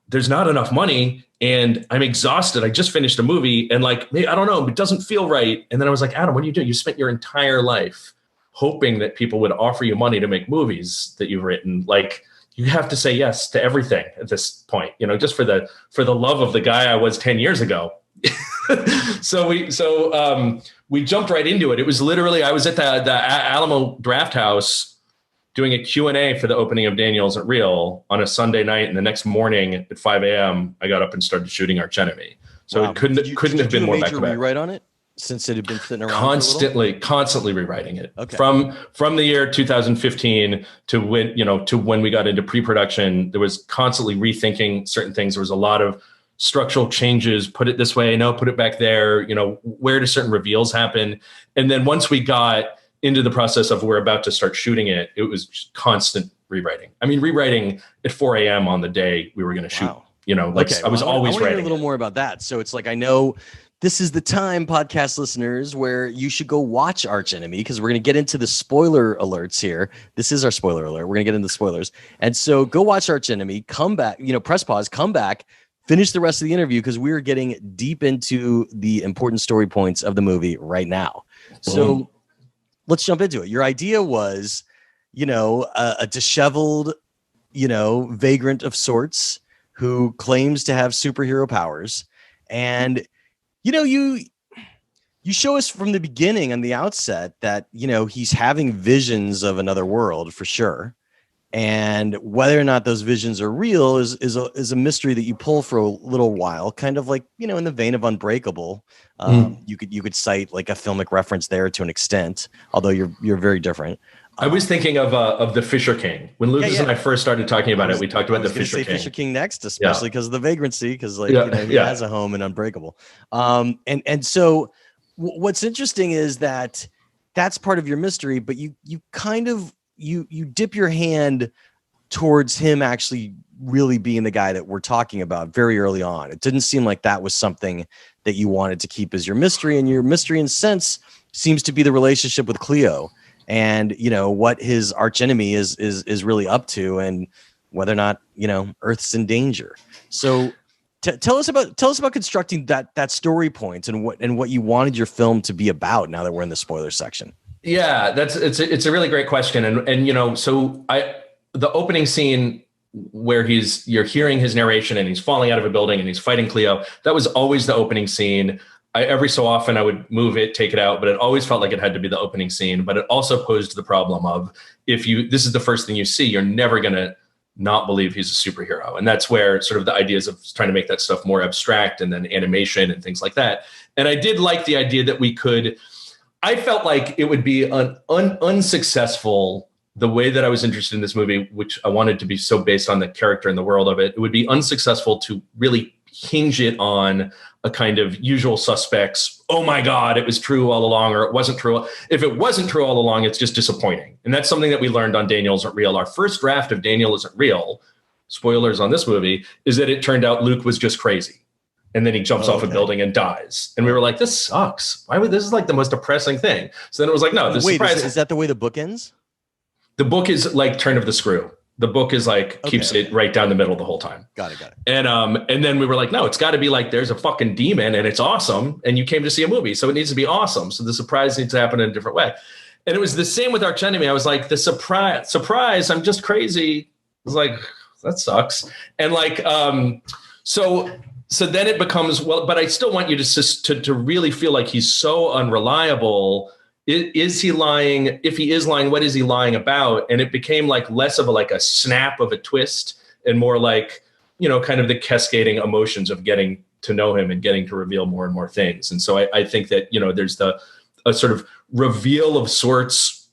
there's not enough money and I'm exhausted. I just finished a movie and like, I don't know, it doesn't feel right. And then I was like, Adam, what are you doing? You spent your entire life hoping that people would offer you money to make movies that you've written. Like, you have to say yes to everything at this point, just for the love of the guy I was 10 years ago. So we jumped right into it. It was literally, I was at the Alamo Draft House doing a Q&A for the opening of Daniels at Real on a Sunday night. And the next morning at 5 a.m., I got up and started shooting Archenemy. So it couldn't have been more back to back. Rewrite on it? Since it had been sitting around constantly rewriting it. From the year 2015 to when we got into pre-production, there was constantly rethinking certain things. There was a lot of structural changes. Put it this way, no, put it back there. Where do certain reveals happen? And then once we got into the process of we're about to start shooting it, it was just constant rewriting. I mean, rewriting at 4 a.m. on the day we were going to shoot. I was always writing. A little more about that. So it's like, I know. This is the time, podcast listeners, where you should go watch Archenemy, because we're going to get into the spoiler alerts here. This is our spoiler alert. We're going to get into the spoilers. And so go watch Archenemy, come back, press pause, come back, finish the rest of the interview, because we're getting deep into the important story points of the movie right now. So let's jump into it. Your idea was, a disheveled, vagrant of sorts who claims to have superhero powers. And you show us from the beginning and the outset that, he's having visions of another world for sure. And whether or not those visions are real is a mystery that you pull for a little while, kind of like, in the vein of Unbreakable. You could cite like a filmic reference there to an extent, although you're very different. I was thinking of the Fisher King. When Lucas and I first started talking about it, we talked about the Fisher King. Fisher King next, especially because of the vagrancy, because he has a home in Unbreakable. And so what's interesting is that that's part of your mystery, but you kind of you dip your hand towards him actually really being the guy that we're talking about very early on. It didn't seem like that was something that you wanted to keep as your mystery, and your mystery in sense seems to be the relationship with Cleo. And what his archenemy is really up to, and whether or not Earth's in danger. So tell us about constructing that story point and what you wanted your film to be about. Now that we're in the spoiler section. Yeah, it's a really great question, and so the opening scene where you're hearing his narration and he's falling out of a building and he's fighting Cleo. That was always the opening scene. Every so often I would move it, take it out, but it always felt like it had to be the opening scene. But it also posed the problem of this is the first thing you see, you're never going to not believe he's a superhero. And that's where sort of the ideas of trying to make that stuff more abstract, and then animation and things like that. And I did like the idea that I felt like it would be unsuccessful the way that I was interested in this movie, which I wanted to be so based on the character and the world of it. It would be unsuccessful to really hinge it on a kind of usual suspects. Oh my God, it was true all along, or it wasn't true. If it wasn't true all along, it's just disappointing. And that's something that we learned on Daniel Isn't Real. Our first draft of Daniel Isn't Real, spoilers on this movie, is that it turned out Luke was just crazy. And then he jumps off a building and dies. And we were like, this sucks. This is like the most depressing thing. So then it was like, no, is that the way the book ends? The book is like turn of the screw. The book is like keeps it right down the middle the whole time. Got it. And then we were like, no, it's got to be like there's a fucking demon and it's awesome, and you came to see a movie, so it needs to be awesome. So the surprise needs to happen in a different way. And it was the same with Archenemy. I was like, the surprise, I'm just crazy. I was like, that sucks. And like, so then it becomes, well, but I still want you to really feel like he's so unreliable. Is he lying? If he is lying, what is he lying about? And it became like less of a snap of a twist, and more like, kind of the cascading emotions of getting to know him and getting to reveal more and more things. And so I think that, there's a sort of reveal of sorts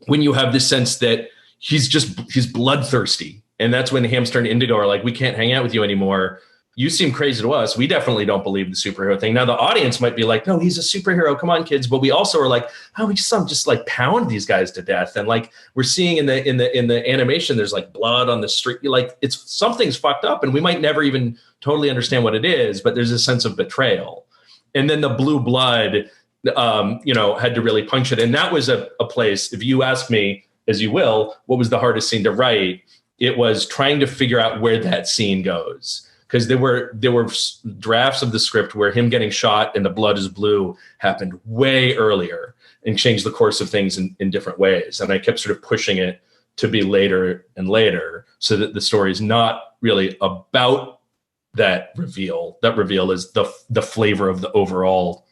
when you have this sense that he's bloodthirsty. And that's when Hamster and Indigo are like, we can't hang out with you anymore. You seem crazy to us. We definitely don't believe the superhero thing. Now the audience might be like, no, he's a superhero. Come on, kids. But we also are like, oh, we just like pound these guys to death. And like we're seeing in the animation, there's like blood on the street. Like something's fucked up, and we might never even totally understand what it is, but there's a sense of betrayal. And then the blue blood, had to really punch it. And that was a place, if you ask me, as you will, what was the hardest scene to write? It was trying to figure out where that scene goes. Because there were drafts of the script where him getting shot and the blood is blue happened way earlier and changed the course of things in different ways. And I kept sort of pushing it to be later and later so that the story is not really about that reveal. That reveal is the flavor of the overall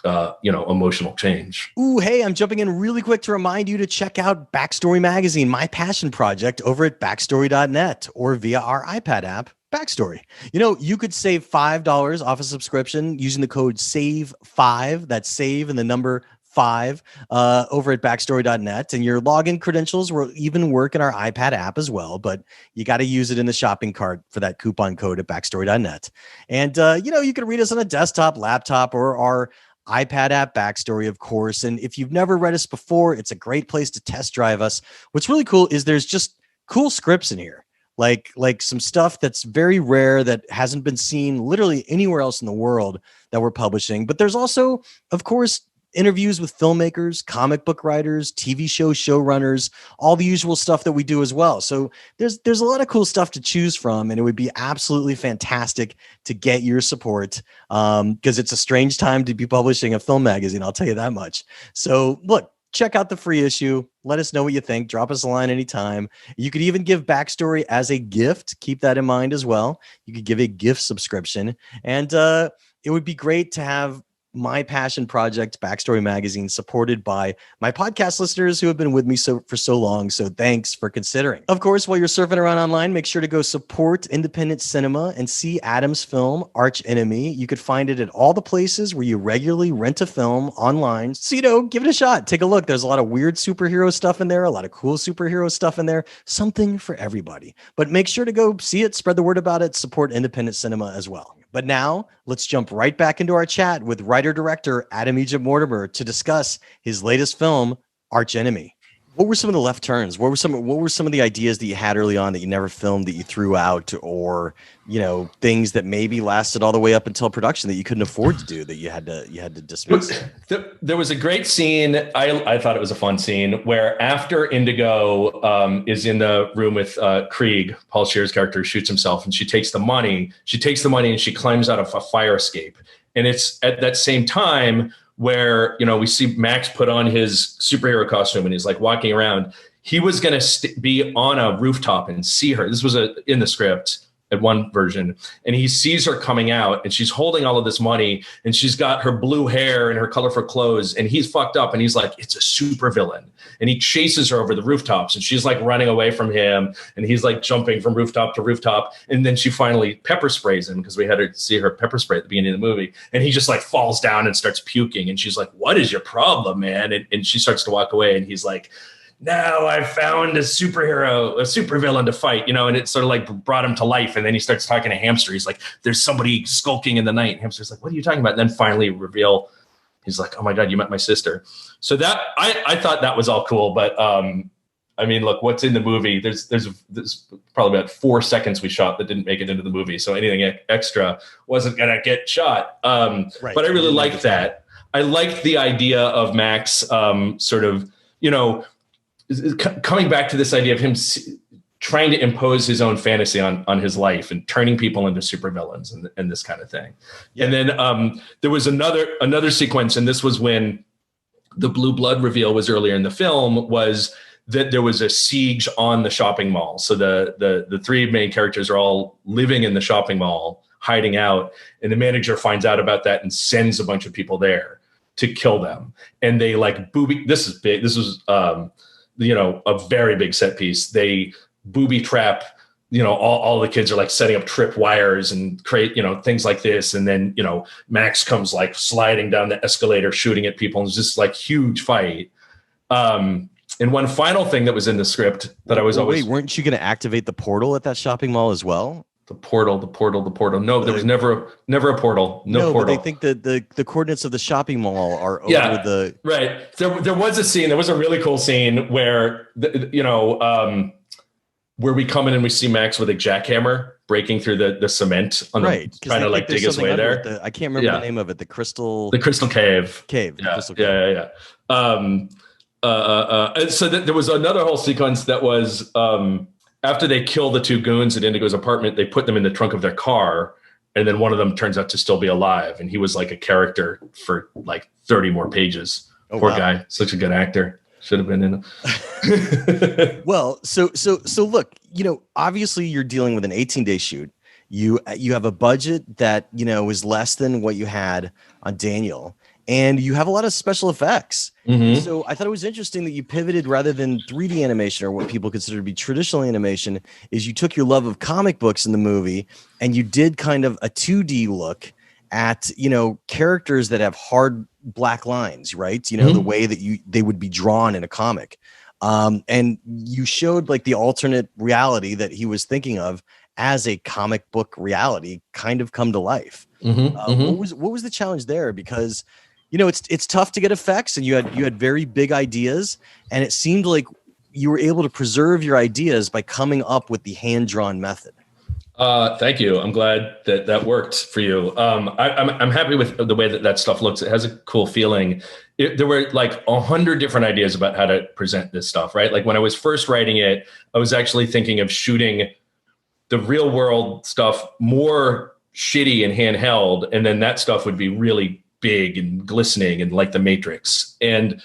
emotional change. Ooh, hey, I'm jumping in really quick to remind you to check out Backstory Magazine, my passion project, over at backstory.net or via our iPad app, Backstory. You could save $5 off a subscription using the code SAVE5. That's save and the number 5 over at backstory.net. And your login credentials will even work in our iPad app as well. But you got to use it in the shopping cart for that coupon code at backstory.net. And, you can read us on a desktop, laptop, or our iPad app, Backstory, of course. And if you've never read us before, it's a great place to test drive us. What's really cool is there's just cool scripts in here. Like some stuff that's very rare that hasn't been seen literally anywhere else in the world that we're publishing. But there's also, of course, interviews with filmmakers, comic book writers, TV show showrunners, all the usual stuff that we do as well. So there's a lot of cool stuff to choose from, and it would be absolutely fantastic to get your support because it's a strange time to be publishing a film magazine. I'll tell you that much. So look, check out the free issue. Let us know what you think. Drop us a line anytime. You could even give Backstory as a gift. Keep that in mind as well. You could give a gift subscription. And it would be great to have my passion project, Backstory Magazine, supported by my podcast listeners who have been with me for so long. So thanks for considering. Of course, while you're surfing around online, make sure to go support independent cinema and see Adam's film, Archenemy. You could find it at all the places where you regularly rent a film online. So, give it a shot. Take a look. There's a lot of weird superhero stuff in there, a lot of cool superhero stuff in there, something for everybody. But make sure to go see it, spread the word about it, support independent cinema as well. But now let's jump right back into our chat with writer-director Adam Egypt Mortimer to discuss his latest film, Archenemy. What were some of the left turns? What were some of the ideas that you had early on that you never filmed, that you threw out, or things that maybe lasted all the way up until production that you couldn't afford to do, that you had to dismiss? There was a great scene. I thought it was a fun scene where after Indigo is in the room with Krieg, Paul Scheer's character, shoots himself, and she takes the money. And she climbs out of a fire escape. And it's at that same time where, we see Max put on his superhero costume and he's like walking around. He was going to be on a rooftop and see her. This was in the script at one version. And he sees her coming out and she's holding all of this money and she's got her blue hair and her colorful clothes. And he's fucked up. And he's like, it's a super villain. And he chases her over the rooftops and she's like running away from him. And he's like jumping from rooftop to rooftop. And then she finally pepper sprays him because we had to see her pepper spray at the beginning of the movie. And he just like falls down and starts puking. And she's like, what is your problem, man? And she starts to walk away. And he's like, now I found a supervillain to fight, and it sort of like brought him to life. And then he starts talking to Hamster. He's like, there's somebody skulking in the night. And Hamster's like, what are you talking about? And then finally reveal, he's like, oh my God, you met my sister. So that, I thought that was all cool. But look, what's in the movie, there's probably about 4 seconds we shot that didn't make it into the movie. So anything extra wasn't going to get shot. Right. But I really liked that. I liked the idea of Max coming back to this idea of him trying to impose his own fantasy on his life and turning people into supervillains and this kind of thing. Yeah. And then there was another sequence, and this was when the blue blood reveal was earlier in the film, was that there was a siege on the shopping mall. So the three main characters are all living in the shopping mall, hiding out, and the manager finds out about that and sends a bunch of people there to kill them. And they like booby. This is big. This was a very big set piece. They booby trap all the kids are like setting up trip wires and create, things like this. And then, Max comes like sliding down the escalator, shooting at people. And it's just like huge fight. And one final thing that was in the script that I was always... Wait, weren't you going to activate the portal at that shopping mall as well? The portal. No, there was never a portal. No, portal. But they think that the coordinates of the shopping mall are over the... Right. There was a scene. There was a really cool scene where, where we come in and we see Max with a jackhammer breaking through the cement on trying to like dig his way there. I can't remember the name of it. The crystal cave. Yeah. So there was another whole sequence that was after they kill the two goons at Indigo's apartment, they put them in the trunk of their car, and then one of them turns out to still be alive, and he was like a character for like 30 more pages. Poor guy, such a good actor. Should have been in it. Well, so look, obviously you're dealing with an 18-day shoot. You have a budget that, is less than what you had on Daniel, and you have a lot of special effects. Mm-hmm. So I thought it was interesting that you pivoted rather than 3D animation, or what people consider to be traditional animation, is you took your love of comic books in the movie and you did kind of a 2D look at, characters that have hard black lines, right? Mm-hmm. The way that they would be drawn in a comic. And you showed like the alternate reality that he was thinking of as a comic book reality kind of come to life. Mm-hmm. What was the challenge there? Because, it's tough to get effects, and you had very big ideas, and it seemed like you were able to preserve your ideas by coming up with the hand-drawn method. Thank you. I'm glad that worked for you. I'm happy with the way that stuff looks. It has a cool feeling. There were like 100 different ideas about how to present this stuff, right? Like when I was first writing it, I was actually thinking of shooting the real world stuff more shitty and handheld, and then that stuff would be really big and glistening and like the Matrix. And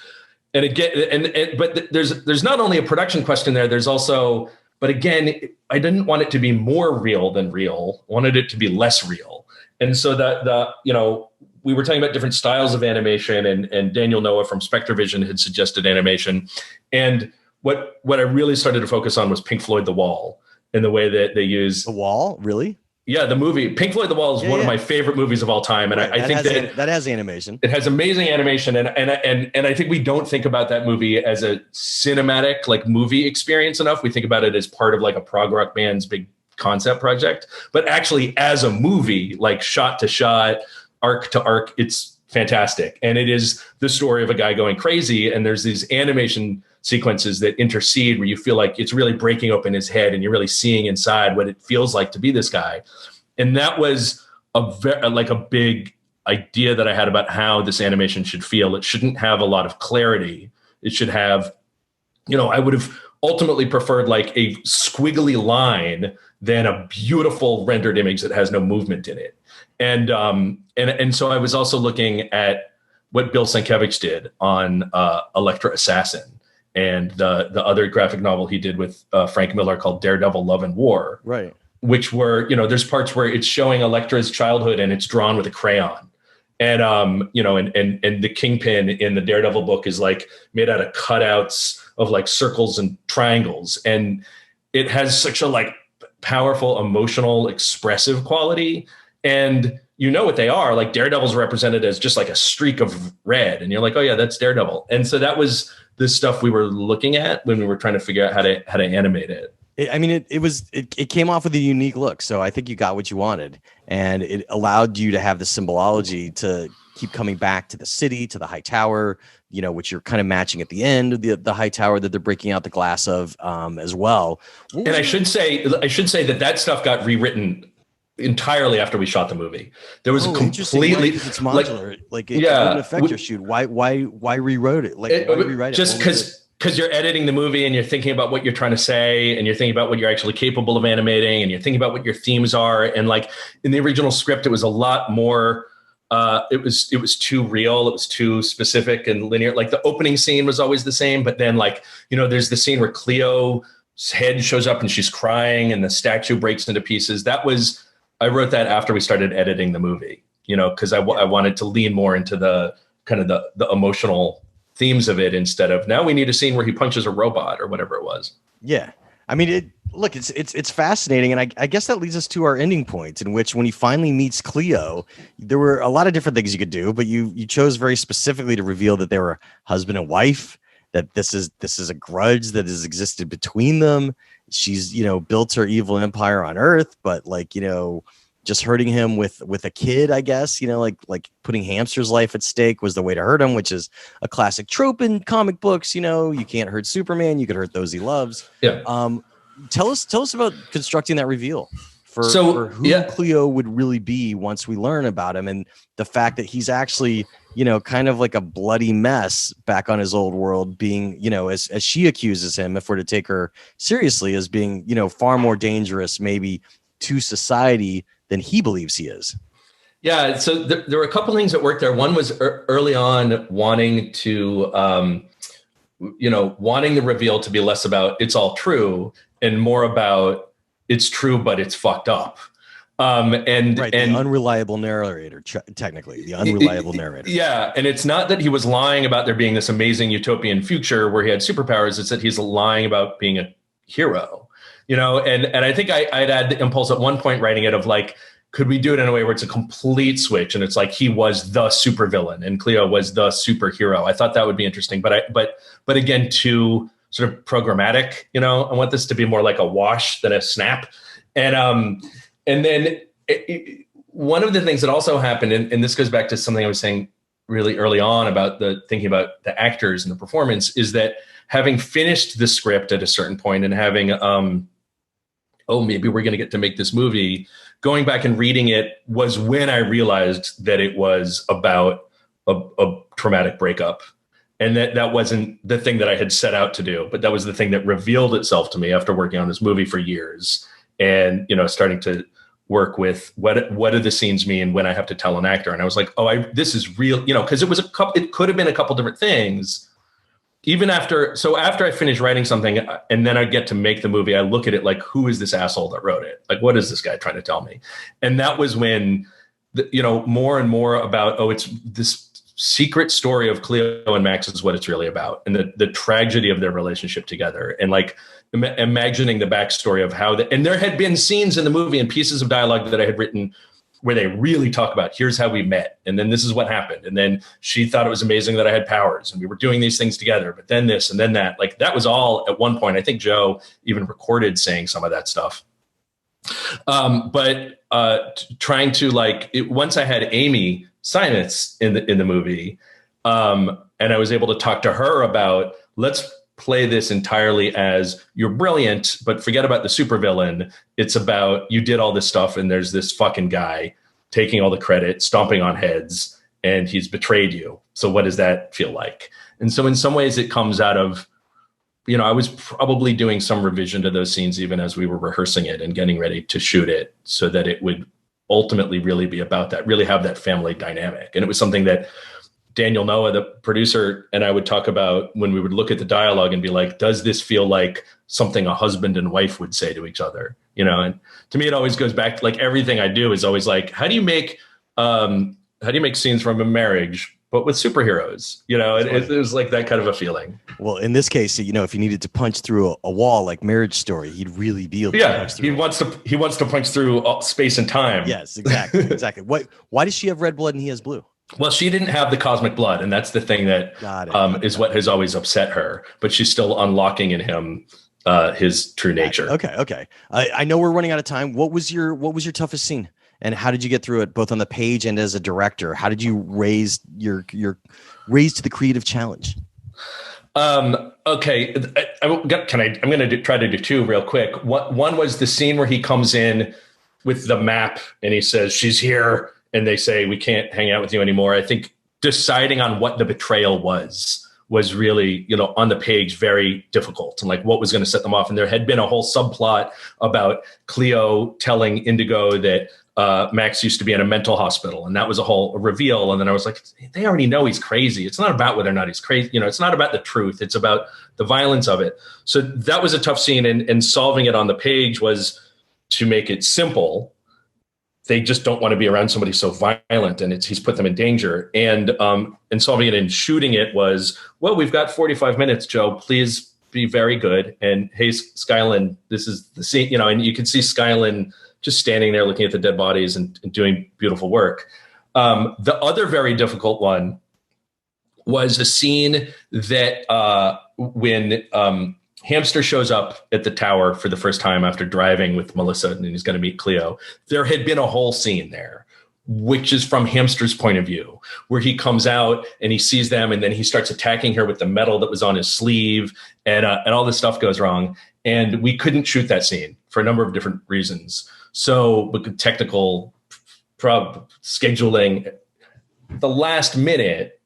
again, but there's not only a production question there. There's also, but again, I didn't want it to be more real than real. I wanted it to be less real. And so we were talking about different styles of animation, and Daniel Noah from SpectreVision had suggested animation. And what I really started to focus on was Pink Floyd The Wall, and the way that they use... The Wall? Really? Yeah, the movie Pink Floyd The Wall is one of my favorite movies of all time, and I think that has animation. It has amazing animation, and I think we don't think about that movie as a cinematic like movie experience enough. We think about it as part of like a prog rock band's big concept project, but actually as a movie, like shot to shot, arc to arc, it's fantastic. And it is the story of a guy going crazy, and there's these animation sequences that intercede where you feel like it's really breaking open his head and you're really seeing inside what it feels like to be this guy. And that was a big idea that I had about how this animation should feel. It shouldn't have a lot of clarity. It should have, I would have ultimately preferred like a squiggly line than a beautiful rendered image that has no movement in it. And so I was also looking at what Bill Sienkiewicz did on Elektra Assassin, and the other graphic novel he did with Frank Miller called Daredevil, Love and War. Right. Which were, there's parts where it's showing Elektra's childhood and it's drawn with a crayon. And, and the Kingpin in the Daredevil book is like made out of cutouts of like circles and triangles. And it has such a like powerful, emotional, expressive quality. And what they are, like Daredevil's represented as just like a streak of red. And you're like, oh yeah, that's Daredevil. And so that was the stuff we were looking at when we were trying to figure out how to animate it. It came off with a unique look. So I think you got what you wanted, and it allowed you to have the symbology to keep coming back to the city, to the high tower, which you're kind of matching at the end of the high tower that they're breaking out the glass of as well. And I should say that stuff got rewritten entirely after we shot the movie. There was a completely it's modular, like it wouldn't affect your shoot. Why rewrote it? Why rewrite it? Just because you're editing the movie and you're thinking about what you're trying to say, and you're thinking about what you're actually capable of animating, and you're thinking about what your themes are. And like in the original script, it was a lot more. It was too real. It was too specific and linear. Like the opening scene was always the same, but then like there's the scene where Cleo's head shows up and she's crying, and the statue breaks into pieces. I wrote that after we started editing the movie, because I wanted to lean more into the kind of the emotional themes of it, instead of now we need a scene where he punches a robot or whatever it was. Yeah. look, it's fascinating, and I guess that leads us to our ending point, in which when he finally meets Cleo, there were a lot of different things you could do, but you chose very specifically to reveal that they were husband and wife, that this is a grudge that has existed between them. She's, built her evil empire on Earth, but just hurting him with a kid, I guess, like putting Hamster's life at stake was the way to hurt him, which is a classic trope in comic books. You can't hurt Superman, you could hurt those he loves. Yeah. Tell us about constructing that reveal for who Cleo would really be once we learn about him, and the fact that he's actually, kind of like a bloody mess back on his old world, being, as she accuses him, if we're to take her seriously, as being, far more dangerous maybe to society than he believes he is. Yeah. So there were a couple things that worked there. One was early on wanting to, wanting the reveal to be less about it's all true and more about it's true, but it's fucked up. And the unreliable narrator, technically the unreliable narrator. Yeah. And it's not that he was lying about there being this amazing utopian future where he had superpowers. It's that he's lying about being a hero, and I think I'd had the impulse at one point writing it of like, could we do it in a way where it's a complete switch and it's like he was the supervillain and Cleo was the superhero? I thought that would be interesting, but again, too sort of programmatic. I want this to be more like a wash than a snap. And then one of the things that also happened, and this goes back to something I was saying really early on about thinking about the actors and the performance, is that having finished the script at a certain point and having, maybe we're going to get to make this movie, going back and reading it was when I realized that it was about a traumatic breakup. And that wasn't the thing that I had set out to do, but that was the thing that revealed itself to me after working on this movie for years. And, starting to work with what do the scenes mean when I have to tell an actor. And I was like, this is real, because it could have been a couple different things. Even after I finish writing something and then I get to make the movie, I look at it like, who is this asshole that wrote it? Like, what is this guy trying to tell me? And that was when, more and more about, it's this secret story of Cleo and Max is what it's really about. And the tragedy of their relationship together. And like imagining the backstory of how and there had been scenes in the movie and pieces of dialogue that I had written where they really talk about, here's how we met. And then this is what happened. And then she thought it was amazing that I had powers and we were doing these things together, but then this and then that, like that was all at one point. I think Joe even recorded saying some of that stuff. But trying to once I had Amy Simons in the movie, and I was able to talk to her about, let's play this entirely as you're brilliant, but forget about the supervillain. It's about you did all this stuff and there's this fucking guy taking all the credit, stomping on heads, and he's betrayed you. So what does that feel like? And so in some ways it comes out of, I was probably doing some revision to those scenes even as we were rehearsing it and getting ready to shoot it so that it would ultimately really be about that, really have that family dynamic. And it was something that Daniel Noah, the producer, and I would talk about when we would look at the dialogue and be like, does this feel like something a husband and wife would say to each other? And to me, it always goes back to like everything I do is always like, how do you make scenes from a marriage, but with superheroes? It was like that kind of a feeling. Well, in this case, if you needed to punch through a wall like Marriage Story, he'd really be able to punch through. He wants to punch through space and time. Yes, exactly. Why does she have red blood and he has blue? Well, she didn't have the cosmic blood, and that's the thing that is what has always upset her. But she's still unlocking in him his true nature. Okay. I know we're running out of time. What was your toughest scene, and how did you get through it, both on the page and as a director? How did you raise your raise to the creative challenge? Okay, I'm going to try to do two real quick. One was the scene where he comes in with the map and he says she's here. And they say, we can't hang out with you anymore. I think deciding on what the betrayal was really, on the page, very difficult, and like what was going to set them off. And there had been a whole subplot about Cleo telling Indigo that Max used to be in a mental hospital. And that was a whole reveal. And then I was like, they already know he's crazy. It's not about whether or not he's crazy. It's not about the truth. It's about the violence of it. So that was a tough scene. And solving it on the page was to make it simple. They just don't want to be around somebody so violent, and he's put them in danger. And solving it and shooting it was, well, we've got 45 minutes, Joe. Please be very good. And hey, Skylin, this is the scene, you know, and you can see Skylin just standing there looking at the dead bodies and doing beautiful work. The other very difficult one was a scene that when Hamster shows up at the tower for the first time after driving with Melissa and he's going to meet Cleo. There had been a whole scene there, which is from Hamster's point of view, where he comes out and he sees them and then he starts attacking her with the metal that was on his sleeve and all this stuff goes wrong. And we couldn't shoot that scene for a number of different reasons. So technical scheduling, the last minute,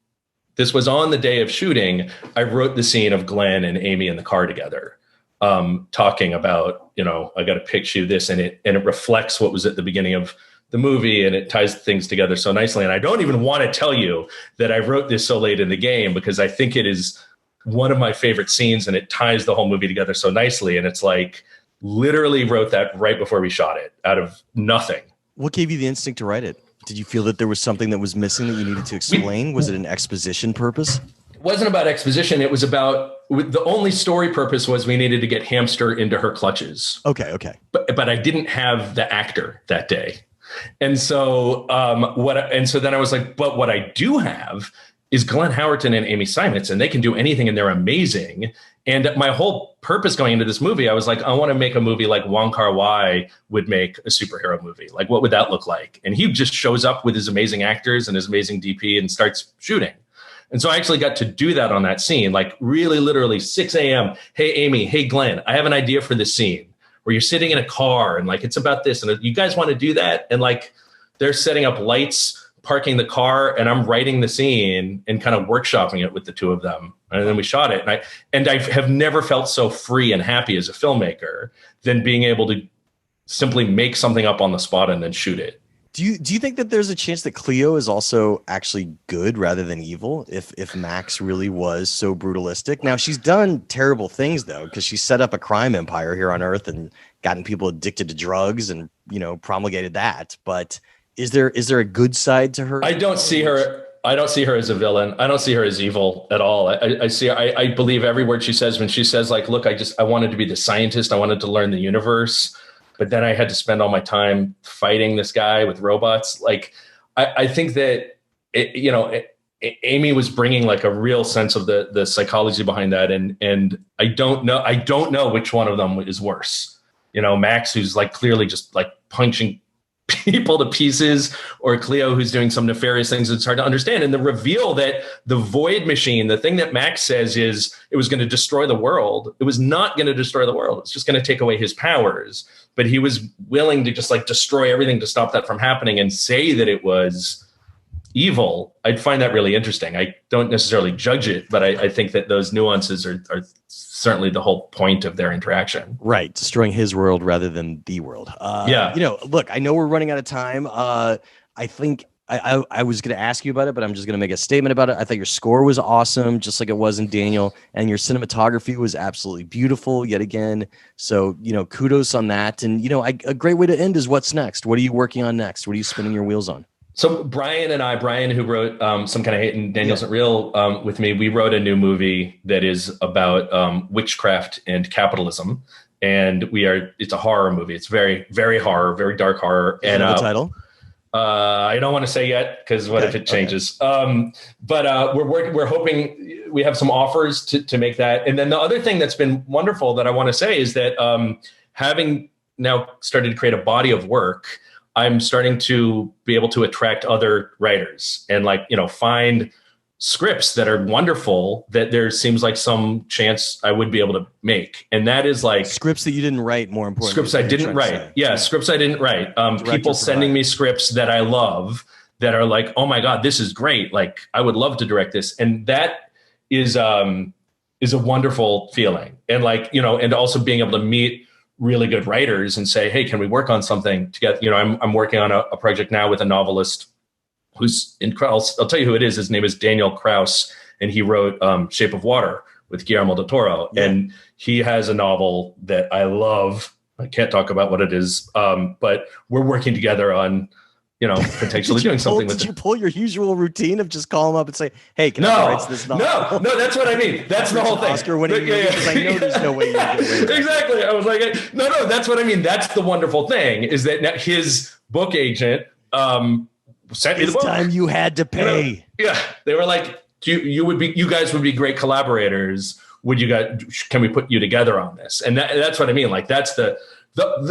this was on the day of shooting, I wrote the scene of Glenn and Amy in the car together, talking about, you know, I got to pitch you this, and it reflects what was at the beginning of the movie, and it ties things together so nicely. And I don't even want to tell you that I wrote this so late in the game, because I think it is one of my favorite scenes, and it ties the whole movie together so nicely. And it's like, literally wrote that right before we shot it, out of nothing. What gave you the instinct to write it? Did you feel that there was something that was missing that you needed to explain? Was it an exposition purpose? It wasn't about exposition. It was about, the only story purpose was we needed to get Hamster into her clutches. Okay. But I didn't have the actor that day. And so then I was like, but what I do have is Glenn Howerton and Amy Seimetz, and they can do anything and they're amazing. And my whole purpose going into this movie, I was like, I want to make a movie like Wong Kar-wai would make a superhero movie. Like, what would that look like? And he just shows up with his amazing actors and his amazing DP and starts shooting. And so I actually got to do that on that scene, like really literally 6 a.m. Hey, Amy, hey, Glenn, I have an idea for this scene where you're sitting in a car and like, it's about this. And you guys want to do that? And like, they're setting up lights, parking the car, and I'm writing the scene and kind of workshopping it with the two of them. And then we shot it. And I have never felt so free and happy as a filmmaker than being able to simply make something up on the spot and then shoot it. Do you think that there's a chance that Cleo is also actually good rather than evil if Max really was so brutalistic? Now, she's done terrible things, though, because she set up a crime empire here on Earth and gotten people addicted to drugs and, you know, promulgated that. But is there a good side to her? I don't see her as a villain. I don't see her as evil at all. I believe every word she says when she says, like, look, I wanted to be the scientist. I wanted to learn the universe. But then I had to spend all my time fighting this guy with robots. Like, I think that, Amy was bringing like a real sense of the psychology behind that. And I don't know which one of them is worse. You know, Max, who's like clearly just like punching people to pieces, or Cleo, who's doing some nefarious things. It's hard to understand. And the reveal that the void machine, the thing that Max says is it was going to destroy the world. It was not going to destroy the world. It's just going to take away his powers. But he was willing to just like destroy everything to stop that from happening and say that it was evil. I'd find that really interesting. I don't necessarily judge it, but I think that those nuances are certainly the whole point of their interaction. Right. Destroying his world rather than the world. Yeah. You know, look, I know we're running out of time. I think I was going to ask you about it, but I'm just going to make a statement about it. I thought your score was awesome, just like it was in Daniel, and your cinematography was absolutely beautiful yet again. So, you know, kudos on that. And, you know, a great way to end is what's next. What are you working on next? What are you spinning your wheels on? So Brian, who wrote Some Kind of Hate and Daniel Isn't Real with me, we wrote a new movie that is about witchcraft and capitalism. And it's a horror movie. It's very, very horror, very dark horror. And the title? I don't want to say yet, because what if it changes? Okay. But we're hoping we have some offers to make that. And then the other thing that's been wonderful that I want to say is that having now started to create a body of work, I'm starting to be able to attract other writers and find scripts that are wonderful that there seems like some chance I would be able to make. And that is like scripts that you didn't write, more important. Scripts I didn't write. Yeah, scripts I didn't write. People sending me scripts that I love that are like, oh my God, this is great. Like, I would love to direct this. And that is a wonderful feeling. And and also being able to meet really good writers and say, hey, can we work on something together? I'm working on a project now with a novelist who's incredible. I'll tell you who it is. His name is Daniel Kraus, and he wrote Shape of Water with Guillermo del Toro. Yeah. And he has a novel that I love. I can't talk about what it is, but we're working together on potentially doing something with it. Did you pull your usual routine of just call him up and say, hey, can I have the rights to this novel? No, that's what I mean. That's the whole thing. Oscar-winning movie, because I know there's no way you can get away with Exactly. I was like, no, that's what I mean. That's the wonderful thing, is that his book agent sent me the book. Time you had to pay. They were like, you guys would be great collaborators. Can we put you together on this? And that's what I mean. Like, that's the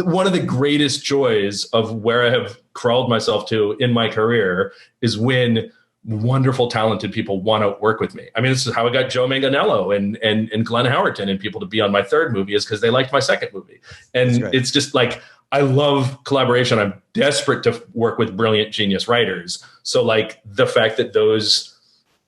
one of the greatest joys of where I have crawled myself to in my career is when wonderful, talented people want to work with me. I mean, this is how I got Joe Manganiello and Glenn Howerton and people to be on my third movie, is because they liked my second movie. And it's just like, I love collaboration. I'm desperate to work with brilliant, genius writers. So like, the fact that those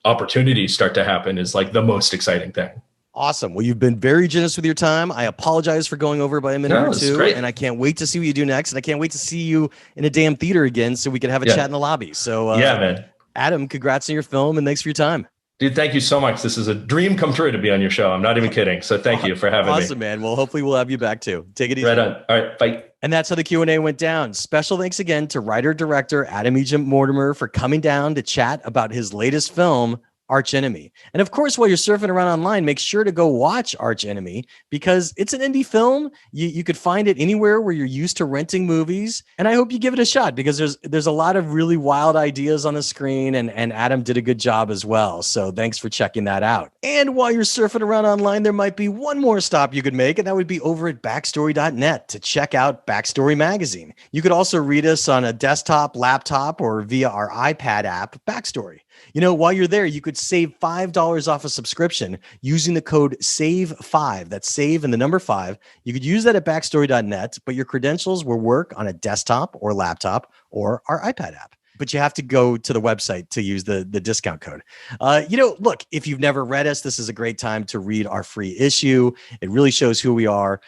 opportunities start to happen is like the most exciting thing. Awesome. Well, you've been very generous with your time. I apologize for going over by a minute or two, and I can't wait to see what you do next. And I can't wait to see you in a damn theater again so we can have a chat in the lobby. So man, Adam, congrats on your film, and thanks for your time. Dude, thank you so much. This is a dream come true to be on your show. I'm not even kidding. So thank you for having me. Awesome, man. Well, hopefully we'll have you back too. Take it easy. Right on. All right, bye. And that's how the Q&A went down. Special thanks again to writer-director Adam Egypt Mortimer for coming down to chat about his latest film, Archenemy. And of course, while you're surfing around online, make sure to go watch Archenemy, because it's an indie film. You could find it anywhere where you're used to renting movies. And I hope you give it a shot, because there's a lot of really wild ideas on the screen, and Adam did a good job as well. So thanks for checking that out. And while you're surfing around online, there might be one more stop you could make, and that would be over at backstory.net to check out Backstory Magazine. You could also read us on a desktop, laptop, or via our iPad app, Backstory. While you're there, you could save $5 off a subscription using the code SAVE5. That's SAVE and the number 5. You could use that at backstory.net, but your credentials will work on a desktop or laptop or our iPad app. But you have to go to the website to use the discount code. Look, if you've never read us, this is a great time to read our free issue. It really shows who we are.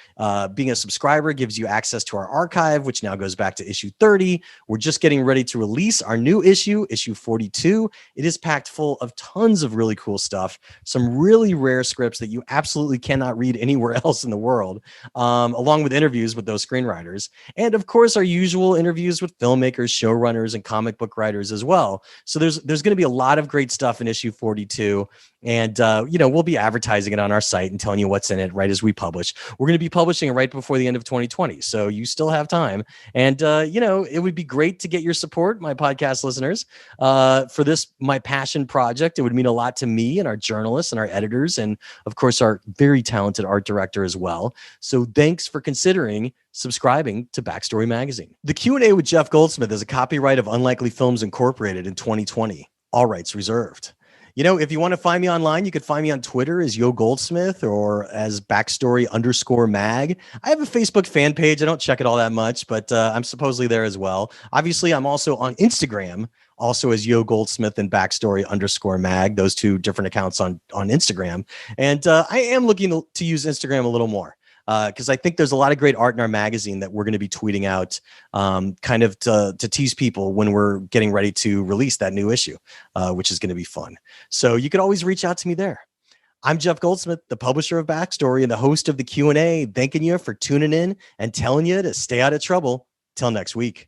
Being a subscriber gives you access to our archive, which now goes back to issue 30. We're just getting ready to release our new issue 42. It is packed full of tons of really cool stuff, some really rare scripts that you absolutely cannot read anywhere else in the world, along with interviews with those screenwriters. And of course, our usual interviews with filmmakers, showrunners, and comic book writers as well. So there's going to be a lot of great stuff in issue 42. And, we'll be advertising it on our site and telling you what's in it right as we publish. We're going to be publishing it right before the end of 2020. So you still have time. And, it would be great to get your support, my podcast listeners, for this, my passion project. It would mean a lot to me and our journalists and our editors, and of course, our very talented art director as well. So thanks for considering subscribing to Backstory Magazine. The Q&A with Jeff Goldsmith is a copyright of Unlikely Films Incorporated in 2020. All rights reserved. If you want to find me online, you could find me on Twitter as Yo Goldsmith or as Backstory_mag. I have a Facebook fan page. I don't check it all that much, but I'm supposedly there as well. Obviously, I'm also on Instagram, also as Yo Goldsmith and Backstory_mag, those two different accounts on Instagram. And I am looking to use Instagram a little more, because I think there's a lot of great art in our magazine that we're going to be tweeting out, kind of to tease people when we're getting ready to release that new issue, which is going to be fun. So you could always reach out to me there. I'm Jeff Goldsmith, the publisher of Backstory and the host of the Q&A, thanking you for tuning in and telling you to stay out of trouble. Till next week.